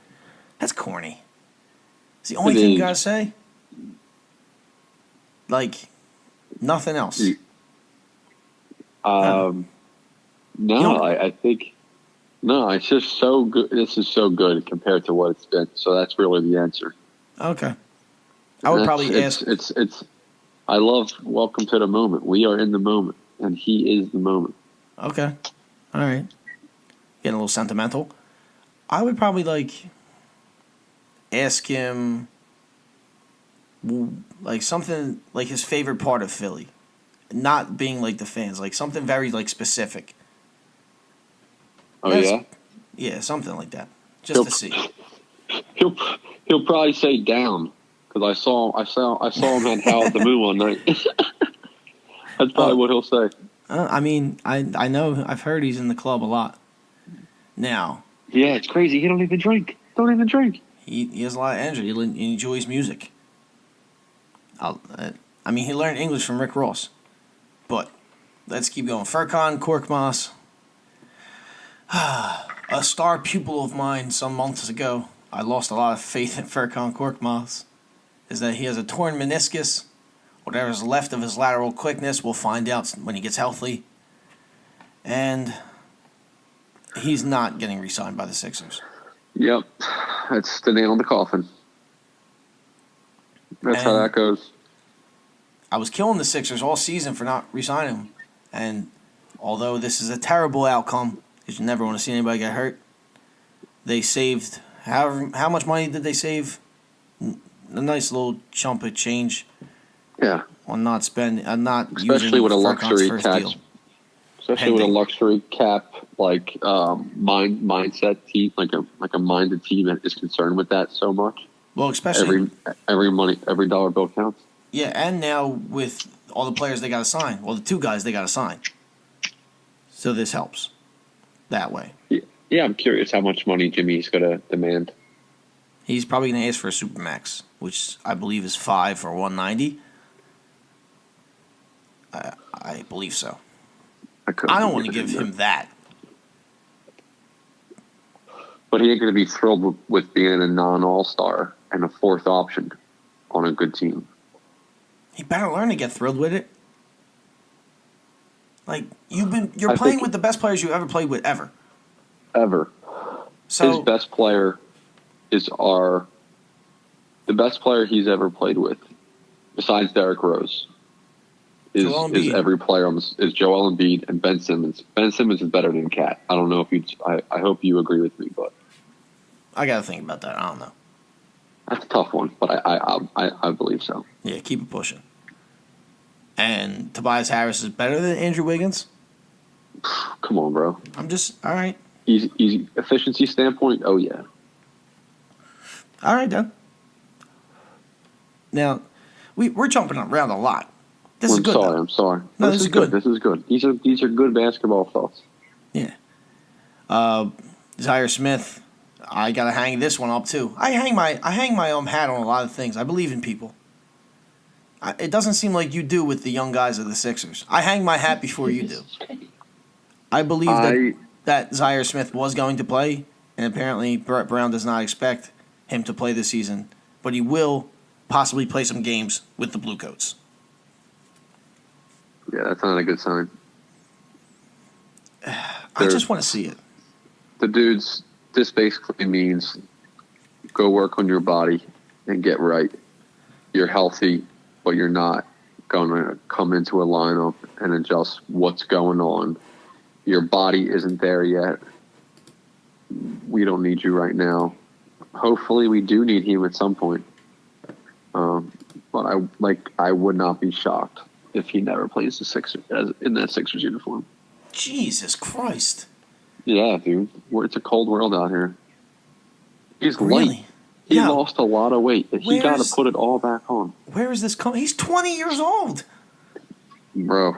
That's corny. It's the only thing you got to say? Nothing else. I think... No, it's just so good. This is so good compared to what it's been. So that's really the answer. Okay. I would probably ask... I love Welcome to the Moment. We are in the moment, and he is the moment. Okay. All right. Getting a little sentimental. I would probably, ask him, something, his favorite part of Philly. Not being, the fans. Something very, specific. Oh, yeah? Yeah, something like that. Just to see. He'll probably say down. Because I saw him at Howard the Moon one night. That's probably what he'll say. I know. I've heard he's in the club a lot. Now. Yeah, it's crazy. He don't even drink. He has a lot of energy. He enjoys music. He learned English from Rick Ross. But let's keep going. Furkan Korkmaz. A star pupil of mine some months ago. I lost a lot of faith in Furkan Korkmaz. Is that he has a torn meniscus. Whatever's left of his lateral quickness, we'll find out when he gets healthy. And he's not getting re-signed by the Sixers. Yep. That's the nail in the coffin. That's how that goes. I was killing the Sixers all season for not re-signing him. And although this is a terrible outcome, because you never want to see anybody get hurt, they saved how much money did they save? A nice little chunk of change. Yeah. On not spending, not especially using with a luxury first tax. deal. Especially with a luxury cap, like mindset team, like a minded team that is concerned with that so much. Well, especially every dollar bill counts. Yeah, and now with all the players they got to sign, well, the 2 guys they got to sign. So this helps that way. Yeah, I'm curious how much money Jimmy's going to demand. He's probably going to ask for a supermax, which I believe is 5 or 190. I believe so. I don't want to give him that. But he ain't going to be thrilled with being a non-all-star and a 4th option on a good team. He better learn to get thrilled with it. Like, you're playing with the best players you ever played with ever. Ever. So his best player is the best player he's ever played with, besides Derrick Rose, is every player is Joel Embiid and Ben Simmons. Ben Simmons is better than Cat. I don't know if I hope you agree with me, but I got to think about that. I don't know. That's a tough one, but I believe so. Yeah, keep it pushing. And Tobias Harris is better than Andrew Wiggins? Come on, bro. I'm just all right. Easy efficiency standpoint. Oh yeah. All right, then. Now, we're jumping around a lot. This is good. I'm sorry. No, this is good. This is good. These are good basketball thoughts. Yeah. Zaire Smith, I gotta hang this one up too. I hang my hat on a lot of things. I believe in people. It doesn't seem like you do with the young guys of the Sixers. I hang my hat before you do. I believe that Zaire Smith was going to play, and apparently Brett Brown does not expect him to play this season, but he will possibly play some games with the Bluecoats. Yeah, that's not a good sign. I just want to see it. This basically means go work on your body and get right. You're healthy, but you're not going to come into a lineup and adjust what's going on. Your body isn't there yet. We don't need you right now. Hopefully we do need him at some point. But I would not be shocked if he never plays the Sixers in that Sixers uniform. Jesus Christ. Yeah, dude. It's a cold world out here. He's really light. He lost a lot of weight. He got to put it all back on. Where is this coming? He's 20 years old. Bro.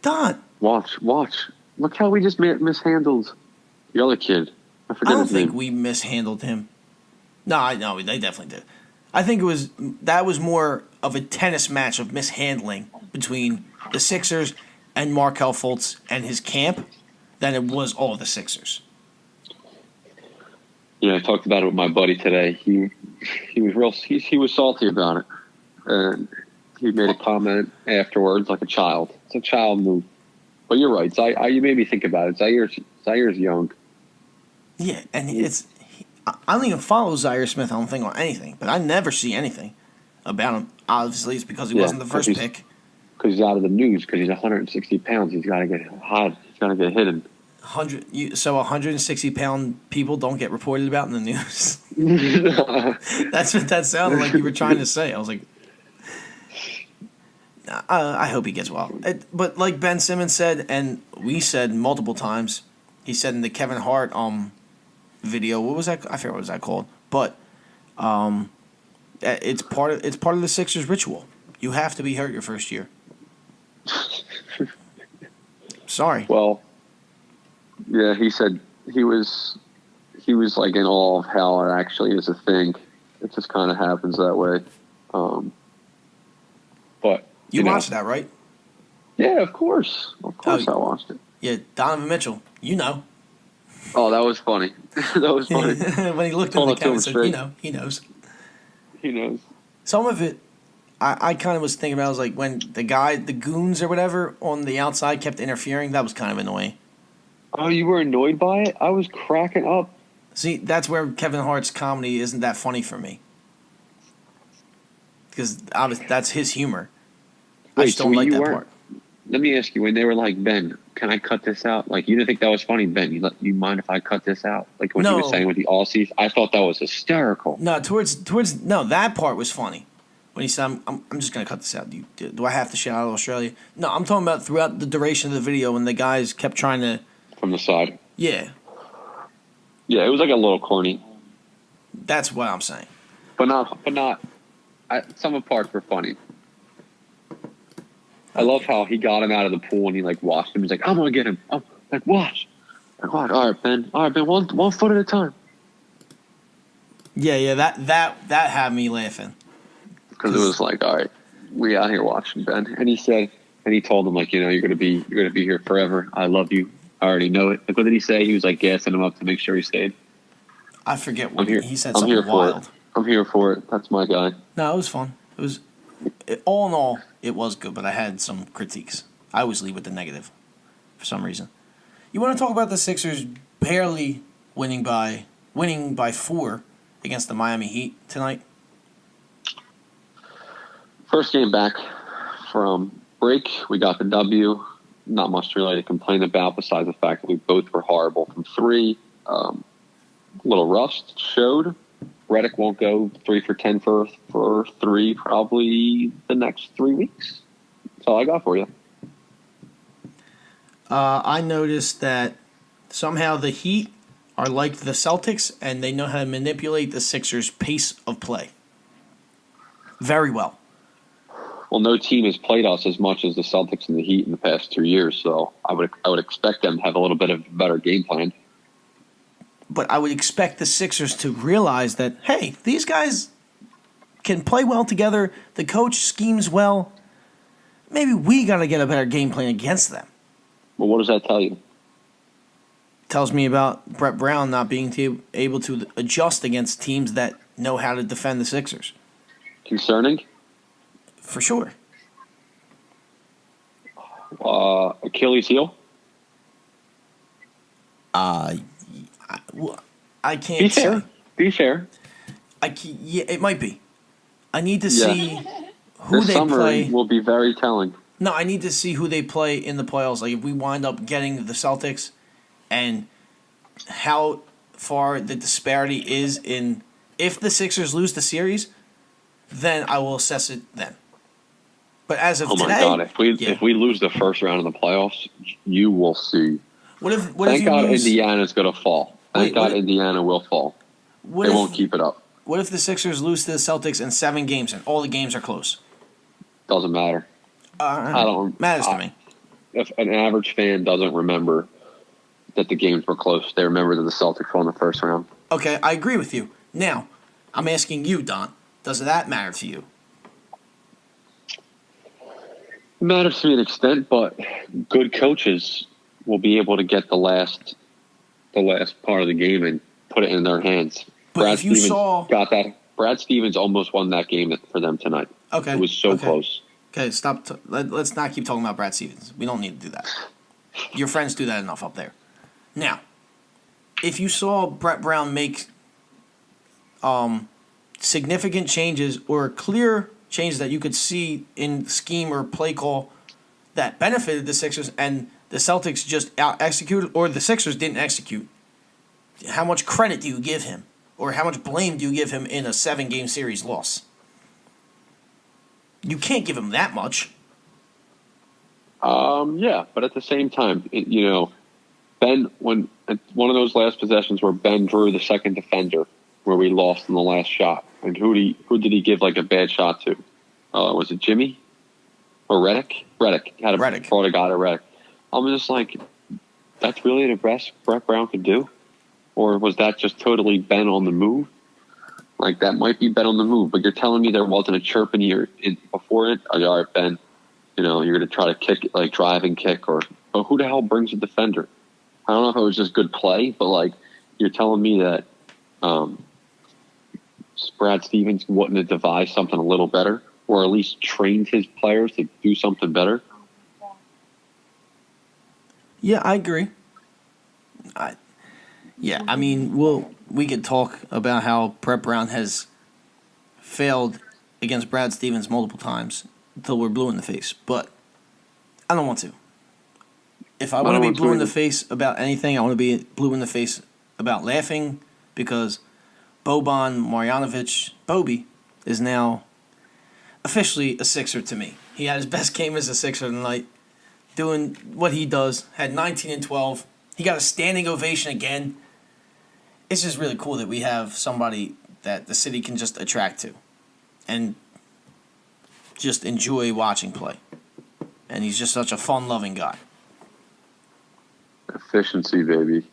Don. Watch. Look how we just mishandled the other kid. I don't think we mishandled him. No, they definitely did. I think that was more of a tennis match of mishandling between the Sixers and Markelle Fultz and his camp than it was all the Sixers. Yeah, I talked about it with my buddy today. He was salty about it, and he made a comment afterwards like a child. It's a child move, but you're right. You made me think about it. Zaire's young. Yeah, and I don't even follow Zaire Smith. I don't think on anything, but I never see anything about him. Obviously, it's because he wasn't the first pick. Because he's out of the news. Because he's 160 pounds. He's got to get hot. He's got to get hidden. 160-pound people don't get reported about in the news. That's what that sounded like you were trying to say. I was like, I hope he gets well. But like Ben Simmons said, and we said multiple times, he said in the Kevin Hart video, what was that? I forget what was that called. But it's part of the Sixers ritual. You have to be hurt your first year. Sorry. Well, yeah, he said he was like in awe of how it actually is a thing. It just kind of happens that way. But you watched that, right? Yeah, of course. I watched it. Yeah, Donovan Mitchell. You know. Oh, that was funny. That was funny. When he looked at the camera and said, he knows. He knows. Some of it, I kind of was thinking about, I was like, when the goons or whatever on the outside kept interfering, that was kind of annoying. Oh, you were annoyed by it? I was cracking up. See, that's where Kevin Hart's comedy isn't that funny for me. Because that's his humor. I just don't like that part. let me ask you, when they were like, Ben, can I cut this out? Like, you didn't think that was funny, Ben? You mind if I cut this out? Like what he was saying with the Aussies? I thought that was hysterical. No, that part was funny. When he said, I'm just going to cut this out. Do I have to shout out Australia? No, I'm talking about throughout the duration of the video when the guys kept trying to... From the side. Yeah. Yeah, it was like a little corny. That's what I'm saying. But not. Some of the parts were funny. I love how he got him out of the pool and he like watched him. He's like, I'm gonna get him. I'm like, watch. Like, what? All right, Ben. One foot at a time. Yeah. That had me laughing. Because it was like, all right, we out here watching Ben, and he told him like, you're gonna be here forever. I love you. I already know it. Like, what did he say? He was like gassing him up to make sure he stayed. I forget what he said. I'm here something wild. I'm here for it. That's my guy. No, it was fun. All in all, it was good, but I had some critiques. I always leave with the negative for some reason. You want to talk about the Sixers barely winning by 4 against the Miami Heat tonight? First game back from break, we got the W. Not much really to complain about besides the fact that we both were horrible from 3. A little rust showed. Redick won't go 3 for 10 for 3 probably the next 3 weeks. That's all I got for you. I noticed that somehow the Heat are like the Celtics, and they know how to manipulate the Sixers' pace of play very well. Well, no team has played us as much as the Celtics and the Heat in the past 2 years, so I would expect them to have a little bit of a better game plan. But I would expect the Sixers to realize that, hey, these guys can play well together. The coach schemes well. Maybe we got to get a better game plan against them. Well, what does that tell you? Tells me about Brett Brown not being able to adjust against teams that know how to defend the Sixers. Concerning? For sure. Achilles heel? I can't Be say. fair. Be fair. Yeah, it might be. I need to see who this they summer play. Will be very telling. No, I need to see who they play in the playoffs. Like, if we wind up getting the Celtics and how far the disparity is in... If the Sixers lose the series, then I will assess it then. But as of today... Oh, my God. If we lose the first round of the playoffs, you will see. Thank God Indiana's going to fall. Thank God Indiana will fall. They won't keep it up. What if the Sixers lose to the Celtics in 7 games and all the games are close? Doesn't matter. Matters to me. If an average fan doesn't remember that the games were close, they remember that the Celtics won the first round. Okay, I agree with you. Now, I'm asking you, Don, does that matter to you? It matters to an extent, but good coaches will be able to get the last part of the game and put it in their hands. But got that. Brad Stevens almost won that game for them tonight. Okay. It was so close. Okay, stop. Let's not keep talking about Brad Stevens. We don't need to do that. Your friends do that enough up there. Now, if you saw Brett Brown make significant changes or clear changes that you could see in scheme or play call that benefited the Sixers and the Celtics just out-executed or the Sixers didn't execute, how much credit do you give him? Or how much blame do you give him in a 7-game series loss? You can't give him that much. Yeah, but at the same time, Ben, when one of those last possessions where Ben drew the second defender, where we lost in the last shot, and who did he give like a bad shot to? Was it Jimmy or Redick? Redick brought a guy to Redick. I'm just like, that's really the best Brett Brown could do, or was that just totally Ben on the move? Like, that might be Ben on the move, but you're telling me there wasn't a chirp before it? All right, Ben, you're going to try to kick, like drive and kick, but who the hell brings a defender? I don't know if it was just good play, but like, you're telling me that Brad Stevens wouldn't have devised something a little better, or at least trained his players to do something better? Yeah, I agree. We could talk about how Brett Brown has failed against Brad Stevens multiple times until we're blue in the face. But I don't want to. If I want to be blue in the face about anything, I want to be blue in the face about laughing because Boban Marjanovic, Bobby, is now officially a Sixer to me. He had his best game as a Sixer tonight, doing what he does, had 19 and 12. He got a standing ovation again. It's just really cool that we have somebody that the city can just attract to and just enjoy watching play. And he's just such a fun-loving guy. Efficiency, baby.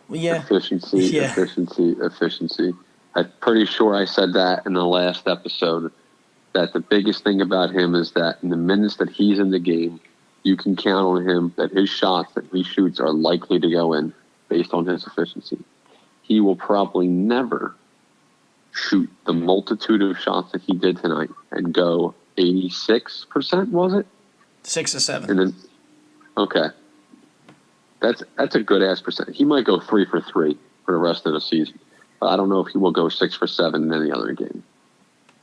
Well, yeah. Efficiency. I'm pretty sure I said that in the last episode, that the biggest thing about him is that in the minutes that he's in the game, you can count on him that his shots that he shoots are likely to go in based on his efficiency. He will probably never shoot the multitude of shots that he did tonight and go 86%, was it? 6 or 7. And then, okay. That's a good ass percent. He might go 3 for 3 for the rest of the season. But I don't know if he will go 6 for 7 in any other game.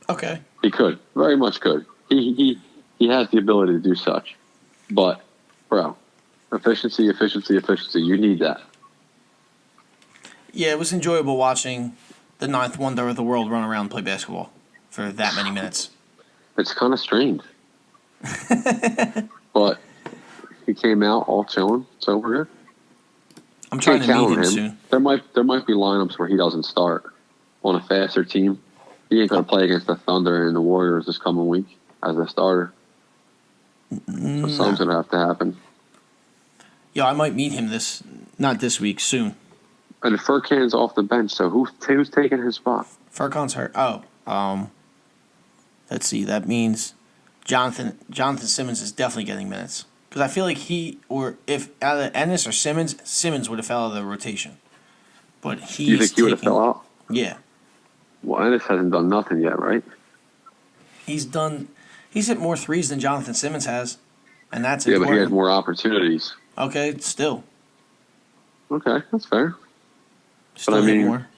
Okay. He could. Very much could. He has the ability to do such. But, bro, efficiency. You need that. Yeah, it was enjoyable watching the ninth wonder of the world run around and play basketball for that many minutes. It's kind of strange. But he came out all chilling, so we're good. I'm trying to meet him soon. There might be lineups where he doesn't start on a faster team. He ain't going to play against the Thunder and the Warriors this coming week as a starter. So something's going to have to happen. Yeah, I might meet him not this week, soon. And Furkan's off the bench, so who's taking his spot? Furkan's hurt. Let's see. That means Jonathan Simmons is definitely getting minutes. Because I feel like if out of Ennis or Simmons would have fell out of the rotation. But he's You think he would have fell out? Yeah. Well, Ennis hasn't done nothing yet, right? He's hit more threes than Jonathan Simmons has. And that's important. Yeah, but he has more opportunities. Okay, still. Okay, that's fair. Still but I mean, more.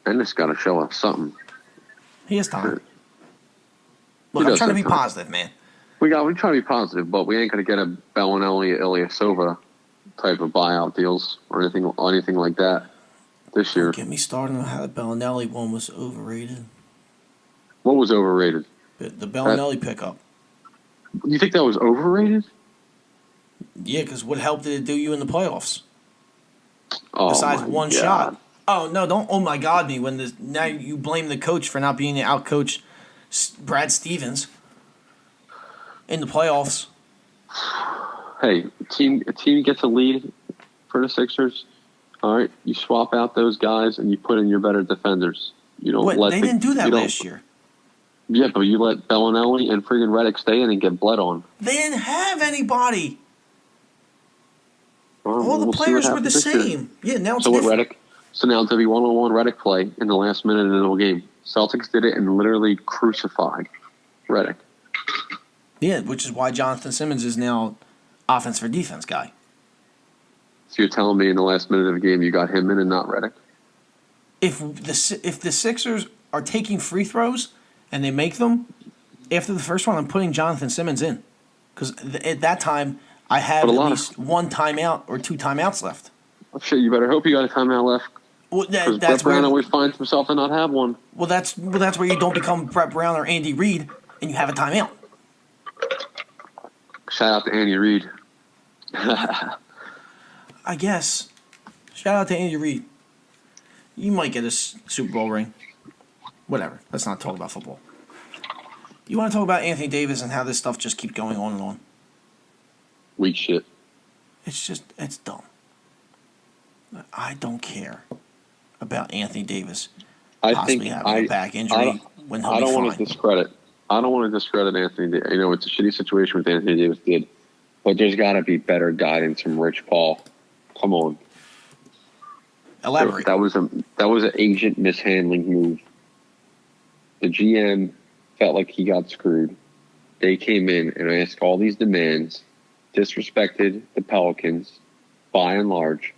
Ennis got to show us something. He has time. Look, I'm trying to be positive, man. We try to be positive, but we ain't gonna get a Bellinelli, Ilyasova type of buyout deals or anything like that this year. Don't get me started on how the Bellinelli one was overrated. What was overrated? The Bellinelli pickup. You think that was overrated? Yeah, because what help did it do you in the playoffs? Oh, besides one shot. Oh no! Don't oh my God me when now you blame the coach for not being out coach Brad Stevens. In the playoffs. Hey, a team gets a lead for the Sixers. All right, you swap out those guys and you put in your better defenders. You don't they didn't do that last year. Yeah, but you let Bellinelli and friggin' Redick stay in and get bled on. They didn't have anybody. All the players were the same. Yeah, now it's different. Redick? So now it's going to be one-on-one Redick play in the last minute of the game. Celtics did it and literally crucified Redick. Yeah, which is why Jonathan Simmons is now offense for defense guy. So you're telling me in the last minute of the game you got him in and not Redick? If the Sixers are taking free throws and they make them, after the first one, I'm putting Jonathan Simmons in. Because at that time, I have at least one timeout or 2 timeouts left. Oh, shit, you better hope you got a timeout left. Well, that's Brett Brown always finds himself to not have one. Well, that's where you don't become Brett Brown or Andy Reid and you have a timeout. Shout out to Andy Reid. I guess. Shout out to Andy Reid. You might get a Super Bowl ring. Whatever. Let's not talk about football. You want to talk about Anthony Davis and how this stuff just keeps going on and on? Weak shit. It's dumb. I don't care about Anthony Davis possibly having a back injury when he'll be fine. I don't want to discredit Anthony Davis. You know, it's a shitty situation with Anthony Davis did, but there's got to be better guidance from Rich Paul. Come on. Elaborate. That was an agent mishandling move. The GM felt like he got screwed. They came in and asked all these demands, disrespected the Pelicans by and large,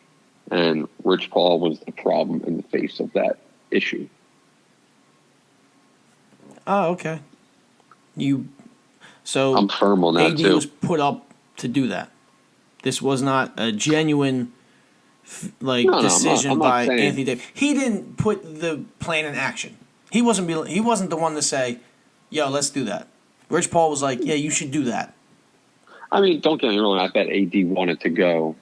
and Rich Paul was the problem in the face of that issue. Oh, okay. So I'm firm on that AD too. was put up to do that. This was not a genuine decision I'm not by saying. Anthony Davis. He didn't put the plan in action. He wasn't the one to say, "Yo, let's do that." Rich Paul was like, "Yeah, you should do that." I mean, don't get me wrong. I bet AD wanted to go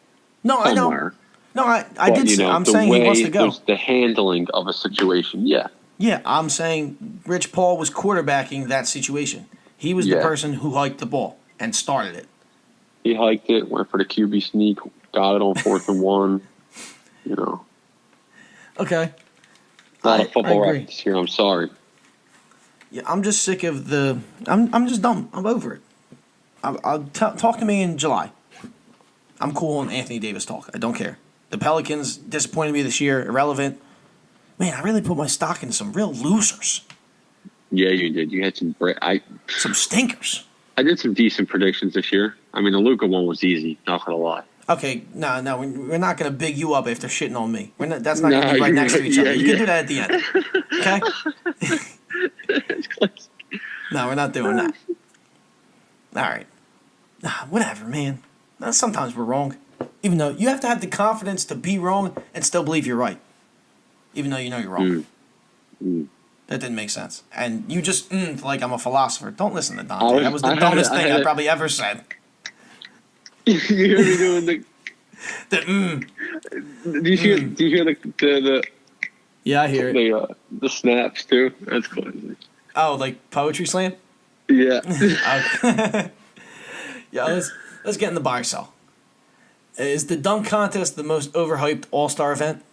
No, somewhere. I know. No, I But, did say. I'm the saying way he wants to go. there's the handling of a situation. Yeah. Yeah, I'm saying Rich Paul was quarterbacking that situation. He was the person who hiked the ball and started it. He hiked it, went for the QB sneak, got it on 4th and 1. Okay. A lot of football references here. I'm sorry. Yeah, I'm just sick of the. I'm just done. I'm over it. Talk to me in July. I'm cool on Anthony Davis talk. I don't care. The Pelicans disappointed me this year. Irrelevant. Man, I really put my stock in some real losers. Yeah, you did. You had some some stinkers. I did some decent predictions this year. I mean, the Luka one was easy. Not gonna lie. Okay, no, we're not gonna big you up after shitting on me. That's not gonna be right next to each other. You can do that at the end. Okay. No, we're not doing that. All right. Whatever, man. Sometimes we're wrong. Even though you have to have the confidence to be wrong and still believe you're right. Even though you know you're wrong. That didn't make sense. And you just like I'm a philosopher. Don't listen to Dante. That was the dumbest thing I probably ever said. You hear me doing the Do you hear the Yeah, I hear it. The snaps too? That's crazy. Oh, like poetry slam? Yeah. Yeah, let's get in the buy or sell. Is the dunk contest the most overhyped all-star event?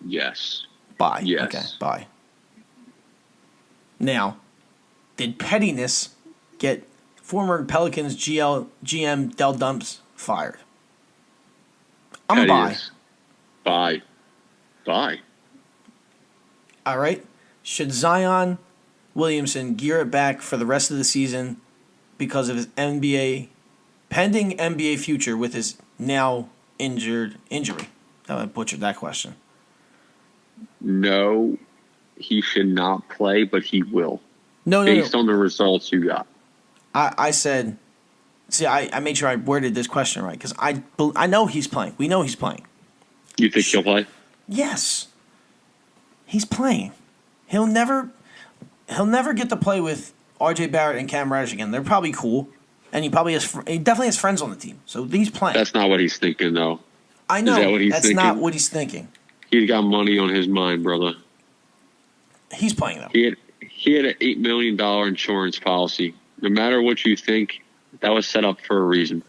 Yes. Buy. Yes. Okay, buy. Now, did pettiness get former Pelicans GM Del Dumps fired? I'm buy. Buy. All right. Should Zion Williamson gear it back for the rest of the season because of his pending NBA future with his now injury? I butchered that question. No, he should not play, but he will. No. Based on the results you got. I said, see, I made sure I worded this question right because I know he's playing. We know he's playing. You think he'll play? Yes. He's playing. He'll never get to play with R.J. Barrett and Cam Reddish again. They're probably cool, and he definitely has friends on the team. So he's playing. That's not what he's thinking, though. I know. Is that what he's that's thinking? not what he's thinking. He's got money on his mind, brother. He's playing though. He had an $8 million insurance policy. No matter what you think, that was set up for a reason.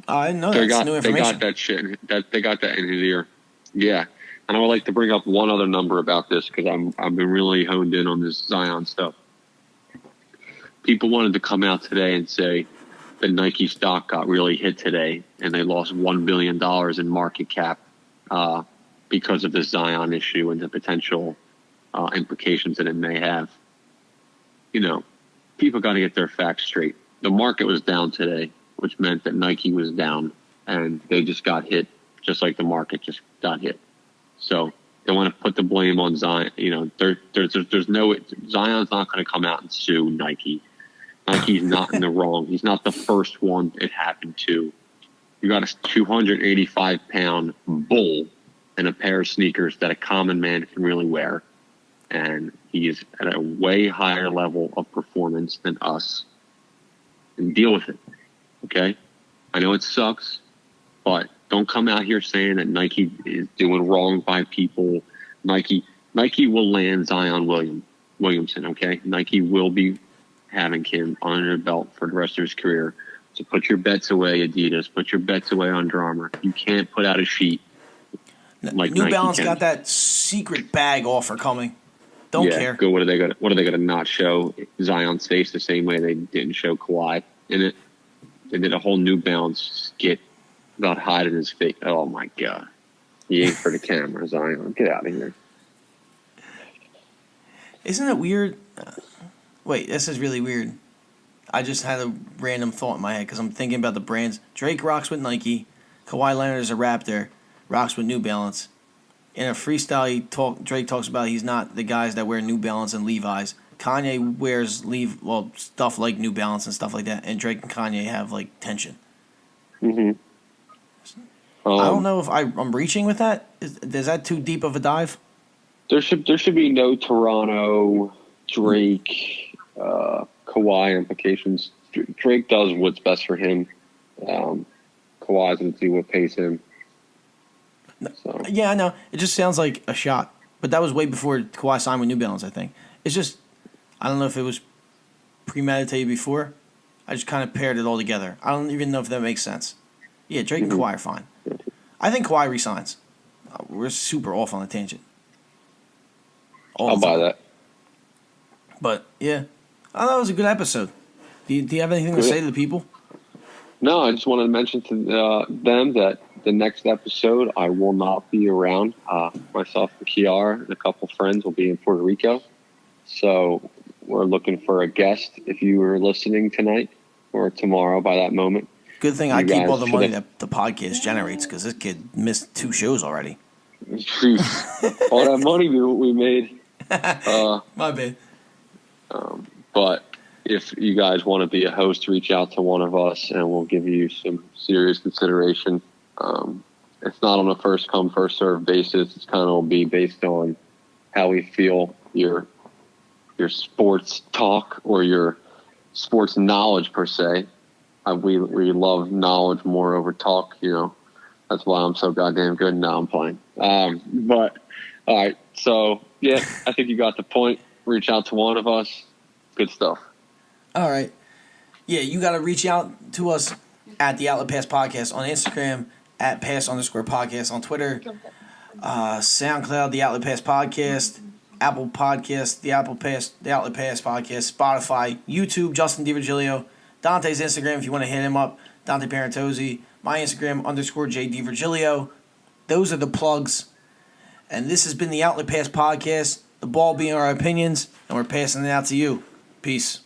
I didn't know that's new information. They got that shit. They got that in his ear. Yeah. And I would like to bring up one other number about this because I've been really honed in on this Zion stuff. People wanted to come out today and say the Nike stock got really hit today and they lost $1 billion in market cap because of this Zion issue and the potential implications that it may have. People got to get their facts straight. The market was down today, which meant that Nike was down, and they just got hit, just like the market just got hit. So they want to put the blame on Zion. There's no Zion's not going to come out and sue Nike. Nike's not in the wrong. He's not the first one it happened to. You got a 285-pound bull in a pair of sneakers that a common man can really wear. And he is at a way higher level of performance than us. And deal with it, okay? I know it sucks, but don't come out here saying that Nike is doing wrong by people. Nike will land Zion Williamson, okay? Nike will be having him on their belt for the rest of his career. So put your bets away, Adidas. Put your bets away, Under Armour. You can't put out a sheet like New Nike Balance can. got that secret bag offer coming. Don't care. Good. What are they gonna not show Zion's face the same way they didn't show Kawhi in it? They did a whole New Balance skit about hiding his face. Oh my god. He ain't for the camera, Zion. Get out of here. Isn't it weird? Wait, this is really weird. I just had a random thought in my head because I'm thinking about the brands. Drake rocks with Nike. Kawhi Leonard is a Raptor. Rocks with New Balance. In a freestyle, Drake talks about he's not the guys that wear New Balance and Levi's. Kanye wears stuff like New Balance and stuff like that, and Drake and Kanye have like tension. Mm-hmm. I don't know if I'm reaching with that. Is that too deep of a dive? There should be no Toronto, Drake, Kawhi implications. Drake does what's best for him. Kawhi's going to do what pays him. So. Yeah, I know. It just sounds like a shot. But that was way before Kawhi signed with New Balance, I think. It's just, I don't know if it was premeditated before. I just kind of paired it all together. I don't even know if that makes sense. Yeah, Drake and Kawhi are fine. I think Kawhi resigns. We're super off on the tangent. I'll buy that. But, yeah. I thought it was a good episode. Do you have anything to say to the people? No, I just wanted to mention to them that the next episode I will not be around. Myself and Kiara and a couple friends will be in Puerto Rico. So we're looking for a guest if you were listening tonight or tomorrow by that moment. Good thing I keep all the money that the podcast generates because this kid missed 2 shows already. All that money we made. My bad. But if you guys want to be a host, reach out to one of us and we'll give you some serious consideration. It's not on a first come, first served basis. It's kind of will be based on how we feel your sports talk or your sports knowledge per se. We love knowledge more over talk, you know. That's why I'm so goddamn good. Now I'm playing. But all right, so yeah, I think you got the point. Reach out to one of us. Good stuff. All right. Yeah, you got to reach out to us at the Outlet Pass Podcast on Instagram, at pass_podcast on Twitter, SoundCloud, the Outlet Pass Podcast, Apple Podcast, the Outlet Pass Podcast, Spotify, YouTube, Justin DiVirgilio, Dante's Instagram if you want to hit him up, Dante Parentozzi, my Instagram _J DiVirgilio. Those are the plugs. And this has been the Outlet Pass Podcast, the ball being our opinions, and we're passing it out to you. Peace.